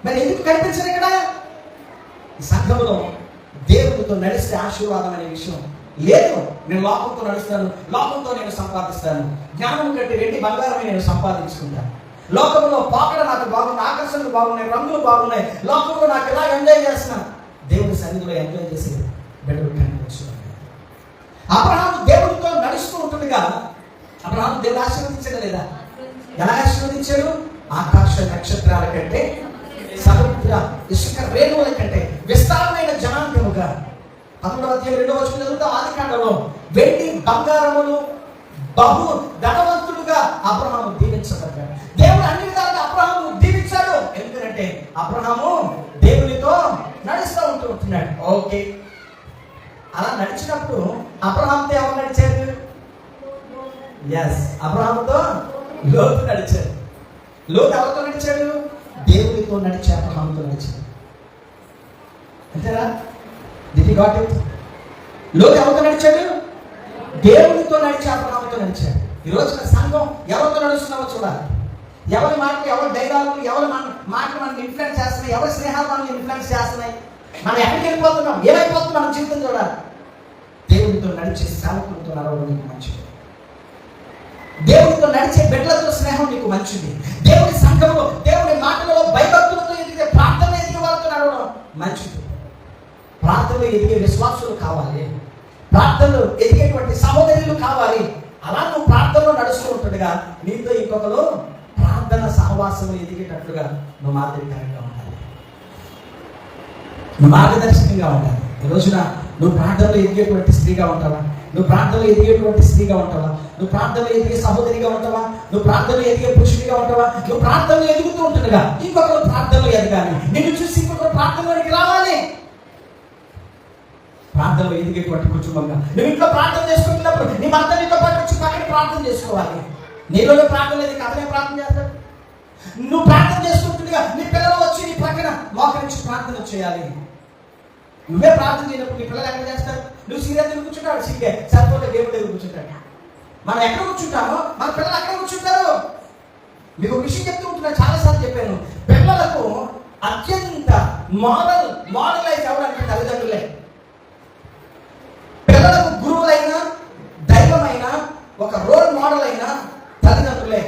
మరి ఎందుకు కనిపించదు ఇక్కడ? ఈ సంఘంలో దేవుడితో నడిస్తే ఆశీర్వాదం అనే విషయం లేదు. నేను లోకంతో నడుస్తాను, లోకంతో నేను సంపాదిస్తాను, జ్ఞానం కంటే వెండి బంగారమే నేను సంపాదించుకుంటాను, లోకంలో పాకడ నాకు బాగున్నాయి, ఆకర్షణలు బాగున్నాయి, రంగులు బాగున్నాయి, లోకంలో నాకు ఎలా ఎంజాయ్ చేస్తున్నాను. దేవుడి సన్నిధిలో ఎంజాయ్ చేసే బిడ్డలు కనిపించు. అబ్రహాము దేవుడితో నడుస్తూ ఉంటుండగా అబ్రహాము దేవుడు ఆశీర్వదించాడు లేదా? ఎలా ఆశీర్వదించాడు? ఆకాశ నక్షత్రాల కంటే, సముద్ర ఇసుక రేణువుల కంటే విస్తారమైన జనాంగముగా. 11వ అధ్యాయం 2వ వచనం చదువుతా. ఆదికాండలో వెండి బంగారములు బహు ధనవంతుడుగా అబ్రహాము దీవించబడ్డాడు. దేవుడు అన్ని విధాలుగా అబ్రహాము దీవించాడు. ఎందుకంటే అబ్రహాము దేవునితో నడుస్తూ ఉంటున్నాడు. ఓకే, అలా నడిచినప్పుడు అబ్రహాముతో ఎవరు నడిచారు? ఎస్, అబ్రహాముతో లోతు నడిచాడు. లోతు ఎవరితో నడిచాడు? దేవునితో నడిచి అబ్రహాముతో నడిచాడు. అంతేనా? Did you got it? లోతు ఎవరితో నడిచాడు? దేవునితో నడిచి అబ్రహాముతో నడిచాడు. ఈ రోజున సంఘం ఎవరితో నడుస్తున్నామో చూడాలి. ఎవరి మాటలు, ఎవరి డైలాగులు, ఎవరి మాటలు మనల్ని ఇన్ఫ్లుయెన్స్ చేస్తున్నాయి, ఎవరి స్నేహాలు మనల్ని ఇన్ఫ్లుయెన్స్ చేస్తున్నాయి, మనం ఎక్కడికి వెళ్ళిపోతున్నాం, ఏమైపోతుంది మన జీవితం చూడాలి. దేవునితో నడిచే సేవకులతో నడవడం నీకు మంచిది. దేవునితో నడిచే బిడ్డలతో స్నేహం నీకు మంచిది. దేవుని సంఘంలో, దేవుని మాటలలో భయభక్తులతో ఎదిగే, ప్రార్థన ఎదిగే వాళ్ళతో నడవడం మంచిది. ప్రార్థనలో ఎదిగే విశ్వాసులు కావాలి, ప్రార్థనలో ఎదిగేటువంటి సహోదరులు కావాలి. అలా నువ్వు ప్రార్థనలో నడుస్తూ ఉంటుండగా నీతో ఇంకొకరు ప్రార్థన సహవాసంలో ఎదిగేటట్లుగా నువ్వు మాదిరికరంగా ఉండాలి, నువ్వు మార్గదర్శకంగా ఉండాలి. ఈ రోజున నువ్వు ప్రార్థనలో ఎదిగేటువంటి స్త్రీగా ఉంటావా? నువ్వు ప్రార్థనలో ఎదిగేటువంటి స్త్రీగా ఉంటావా? నువ్వు ప్రార్థనలో ఎదిగే సహోదరిగా ఉంటావా? నువ్వు ప్రార్థనలో ఎదిగే పురుషుడిగా ఉంటావా? నువ్వు ప్రార్థనలో ఎదుగుతూ ఉంటుండగా ఇంకొకరు ప్రార్థనలో ఎదగాలి, నిన్ను చూసి ఇంకొకరు ప్రార్థనలోకి రావాలి. ప్రార్థనలో ఎదిగేటువంటి కుటుంబంగా నువ్వు ఇంట్లో ప్రార్థన చేసుకుంటున్నప్పుడు నీ భర్త నీతో పాటు వచ్చి పక్కన ప్రార్థన చేసుకోవాలి. నీలో ప్రార్థన లేదు, అతనే ప్రార్థన చేస్తాడు. నువ్వు ప్రార్థన చేసుకుంటుండగా నీ పిల్లలు వచ్చి నీ పక్కన మోకరించి ప్రార్థన చేయాలి. నువ్వే ప్రార్థన చేయనప్పుడు నీ పిల్లలు ఎక్కడ చేస్తారు? నువ్వు సీరియస్ దగ్గర కూర్చుంటాడు, సీరియే సరిపోతే దేవుడి దగ్గర కూర్చుంటాడు. మనం ఎక్కడ కూర్చుంటామో మన పిల్లలు అక్కడ కూర్చుంటారు. మీకు ఒక విషయం చెప్తూ ఉంటున్నాను, చాలాసార్లు చెప్పాను. పిల్లలకు అత్యంత మోడలైజ్ అవ్వడానికి తల్లిదండ్రులే. పిల్లలకు గురువులైన, దైవమైన, ఒక రోల్ మోడల్ అయిన తల్లిదండ్రులే.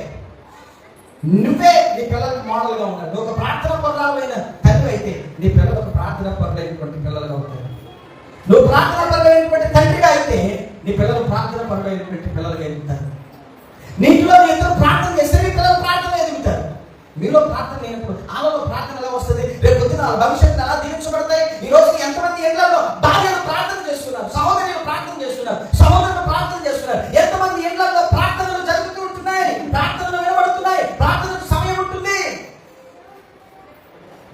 నువ్వే నీ పిల్లలకు మోడల్గా ఉంటాడు. నువ్వు ఒక ప్రార్థన పరులైన తల్లి అయితే నీ పిల్లలకు ప్రార్థన పరులైనటువంటి పిల్లలుగా ఉంటారు. నువ్వు ప్రార్థన పరులైనటువంటి తండ్రిగా అయితే నీ పిల్లలు ప్రార్థన పరులైనటువంటి పిల్లలుగా ఎదుగుతారు. నీటిలో ఇద్దరు ప్రార్థన చేస్తే నీ పిల్లలు ప్రార్థన ఎదుగుతారు. మీలో ప్రార్థన లేనప్పుడు ఆలలో ప్రార్థన ఎలా వస్తుంది? రేపు పొద్దున భవిష్యత్తు ఎలా దీవించబడతాయి? ఈ రోజు ఎంతమంది ఇళ్లలో భార్యలు ప్రార్థన చేస్తున్నారు, సహోదరులు ప్రార్థన చేస్తున్నారు, సహోదరులు ప్రార్థన చేస్తున్నారు. ఎంతమంది ఇళ్లలో ప్రార్థనలు జరుగుతూ ఉంటున్నాయి, ప్రార్థనలు వినబడుతున్నాయి, ప్రార్థనకు సమయం ఉంటుంది.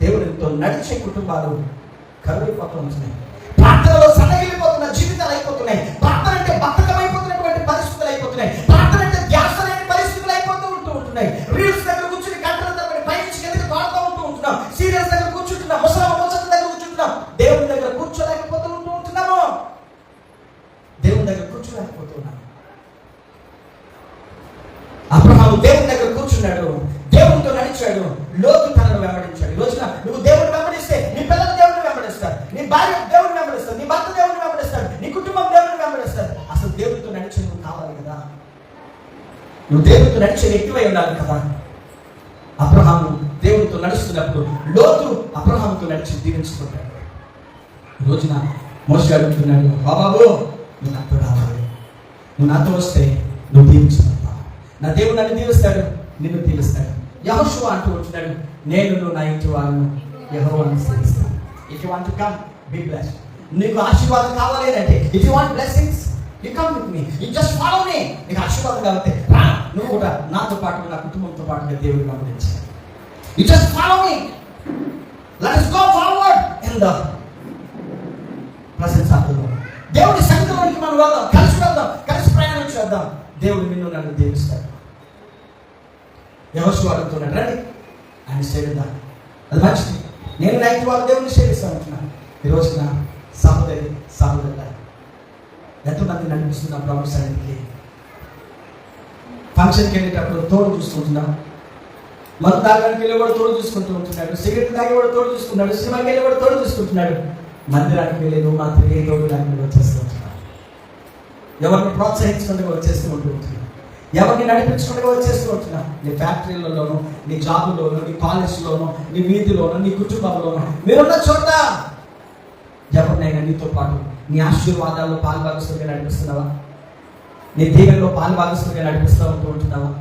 దేవుడితో నడిచే కుటుంబాలు కరువైపోతున్నాయి, ప్రార్థనలో సన్నగిలిపోతున్న జీవితాలు అయిపోతున్నాయి. ప్రార్థన అంటే బద్ధకమైపోతున్నటువంటి పరిస్థితులు అయిపోతున్నాయి. ప్రార్థన అంటే ధ్యాస లేని పరిస్థితులు అయిపోతూ ఉంటున్నాయి. రీల్స్ దగ్గర కూర్చుని గంటల తరబడి పైనుంచి కిందకి పాడుతూ ఉంటున్నాం. సీరియల్స్ దగ్గర కూర్చుంటున్నాం, ముసలమ్మ ముచ్చట దగ్గర కూర్చుంటున్నాం. దేవుని దగ్గర కూర్చోలేకపోతూ ఉంటున్నాము. దేవుని దగ్గర కూర్చోలేకపోతున్నాం. అబ్రహాము దేవుని దగ్గర కూర్చున్నాడు, దేవునితో నడిచాడు, లోతు తనను వెంబడించాడు. ఈ రోజున నువ్వు దేవుని వెంబడిస్తే నీ పిల్లలు దేవుని వెంబడిస్తారు, నీ భార్య దేవుని వెంబడిస్తారు, నీ భర్త దేవుని వెంబడిస్తారు, నీ కుటుంబం దేవుని వెంబడిస్తారు. అసలు దేవునితో నడిచే నువ్వు కావాలి కదా, నువ్వు దేవునితో నడిచే వ్యక్తివై ఉండాలి కదా. అబ్రహాము దేవునితో నడుస్తున్నప్పుడు లోతు అబ్రహాముతో నడిచి దీవించుకుంటాడు. ఈ రోజున మోషే అడుగుతున్నాడు, బాబు నువ్వు నాతో రావాలి, నువ్వు నాతో వస్తే నువ్వు దీవించుకుంటావు, నా దేవుడు నన్ను దీవిస్తాడు, నిన్ను దీవిస్తాడు. యెహోషువ అంటూ ఉంటున్నాడు, నేను నా ఇంటి వాళ్ళను యెహోవాను సేవిస్తాను. If you want to come be blessed, నీకు ఆశీర్వాదం కావాలి అంటే, if you want blessings you come with me, you just follow me. నీకు ఆశీర్వాదం కావాలి రా, నువ్వు కూడా నాతో పాటు నా కుటుంబంతో పాటుగా దేవుడిని గమనించాలి. You just follow me, let us go forward in the presence of the Lord. దేవుడి సన్నిధిలోకి మనం వెళ్దాం, కలిసి వెళ్దాం, కలిసి ప్రయాణం చేద్దాం. దేవుడు నిన్ను నన్ను దీవిస్తాడు. యెహోషువ అడుగుతున్నాడు, రండి ఆయన సేవిద్దాం. అది మంచిది. నేను నైట్ వాళ్ళు దేవుడిని సేవిస్తాను అంటున్నాను. ఈ రోజున సహోదరి సహోదరుల ఎంతమంది నడిపిస్తున్న ప్రభు సన్నిధికి ఫంక్షన్కి వెళ్ళేటప్పుడు తోడు చూసుకుంటున్నాం, మందు తాగడానికి వెళ్ళి కూడా తోడు చూసుకుంటూ ఉంటున్నాడు, సిగరెట్ తాగి కూడా తోడు చూసుకుంటున్నాడు, సినిమాకి వెళ్ళి కూడా తోడు చూసుకుంటున్నాడు. మందిరానికి వెళ్ళి నువ్వు మాత్రం ఏ తోడు లేకుండా వచ్చేస్తూ ఉంటున్నావు. ఎవరిని ప్రోత్సహించుకుంటూ వచ్చేస్తూ ఉంటున్నావు, ఎవరిని నడిపించుకుంటూ వచ్చేస్తూ ఉంటున్నావు. నీ ఫ్యాక్టరీలలోనూ, నీ జాబులోనూ, నీ కాలేజీలోనూ, నీ వీధిలోనూ, నీ కుటుంబంలోనూ, మీరున్న చోట ఎవరినైనా నీతో పాటు నీ ఆశీర్వాదాల్లో పాలుభాగస్తులుగా నడిపిస్తున్నావా? నీ దీవెనలో పాలుభాగస్తులుగా నడిపిస్తూ ఉంటున్నావా?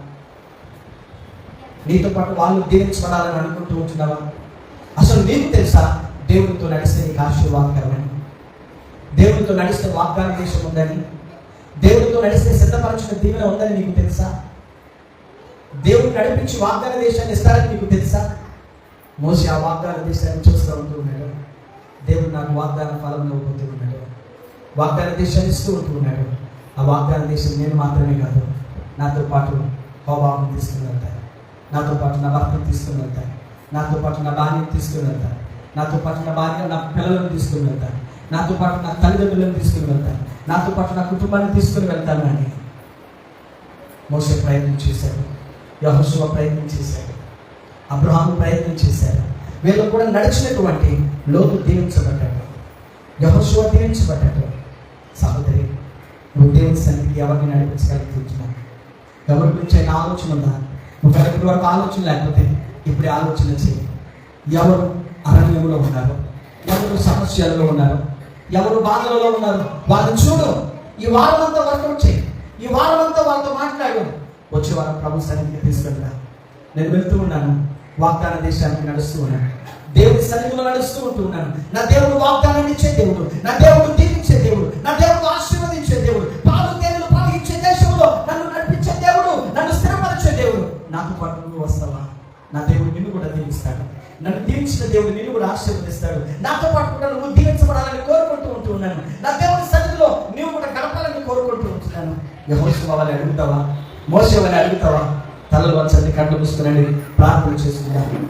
నీతో పాటు వాళ్ళు దీవించబడాలని అనుకుంటూ ఉంటున్నావా? అసలు నీకు తెలుసా దేవునితో నడిస్తే నీకు ఆశీర్వాదకరమని? దేవునితో నడిస్తే వాగ్దాన దేశం ఉందని, దేవునితో నడిస్తే సిద్ధపరచిన దీవెన ఉందని నీకు తెలుసా? దేవుడు నడిపించి వాగ్దాన దేశాన్ని ఇస్తారని నీకు తెలుసా? మోసే ఆ వాగ్దాన దేశాన్ని చూస్తూ ఉంటూ ఉన్నాడు. దేవుడు నాకు వాగ్దాన ఫలం ఇవ్వబోతూ ఉన్నాడు, వాగ్దాన దేశాన్ని ఇస్తూ ఉంటూ ఉన్నాడు. ఆ వాగ్దాన దేశం నేను మాత్రమే కాదు, నాతో పాటు హోబాబుని తీసుకుని వెళ్తాను, నాతో పాటు నా భర్తను తీసుకుని వెళ్తాను, నాతో పాటు నా భార్యను తీసుకుని వెళ్తాను, నాతో పాటు నా పిల్లలను తీసుకుని వెళ్తాను, నాతో పాటు నా తల్లిదండ్రులను తీసుకుని వెళ్తాను, నాతో పాటు నా కుటుంబాన్ని తీసుకుని వెళ్తాను అని మోసే ప్రయత్నం చేశాడు, యెహోషువ ప్రయత్నం చేశాడు, అబ్రహాము ప్రయత్నం చేశాడు. వీళ్ళు కూడా నడిచినటువంటి లోతు దీవించబడ్డాడు, యెహోషువ దీవించబడ్డాడు. సహోదరి, నువ్వు దేవుని సన్నిధికి ఎవరిని నడిపించగలుగుతున్నావు? ఎవరి గురించి అయినా ఆలోచన ఉందా? నువ్వు ఇప్పటి వరకు ఆలోచన లేకపోతే ఇప్పుడే ఆలోచన చేయి. ఎవరు అరణ్యంలో ఉన్నారు, ఎవరు సమస్యల్లో ఉన్నారు, ఎవరు బాధలలో ఉన్నారు, వాళ్ళని చూడు. ఈ వారం అంతా వర్కౌట్ చేయి, ఈ వారం అంతా వాళ్ళతో మాట్లాడు. వచ్చే వారం ప్రభు సన్నిధికి తీసుకెళ్ళా. నేను వెళ్తూ ఉన్నాను, వాగ్దాన దేశానికి నడుస్తూ ఉన్నాను, దేవుడి సన్నిధిలో నడుస్తూ ఉంటూ ఉన్నాను. నా దేవుడు వాగ్దానాన్ని ఇచ్చే దేవుడు, నా దేవుడు దీవించే దేవుడు, నా దేవుడు ఆశీర్వదించే దేవుడు, పాలు తేనెలు ప్రవహించే దేశంలో నన్ను నడిపించే దేవుడు, నన్ను స్థిరపరిచే దేవుడు. నాతో పాటు నువ్వు వస్తావా? నా దేవుడు నిన్ను కూడా దీవిస్తాడు, నన్ను దీవించిన దేవుడు నిన్ను కూడా ఆశీర్వదిస్తాడు. నాతో పాటు కూడా నువ్వు దీవించబడాలని కోరుకుంటూ ఉంటూ ఉన్నాను. నా దేవుడి సన్నిధిలో నీవు కూడా గడపాలని కోరుకుంటూ ఉంటున్నాను. యెహోషువ వలె అడుగుతావా? మోసే వలె అడుగుతావా? తలలు వంచండి, కళ్ళు మూసుకునండి, ప్రార్థన చేసుకుందాం.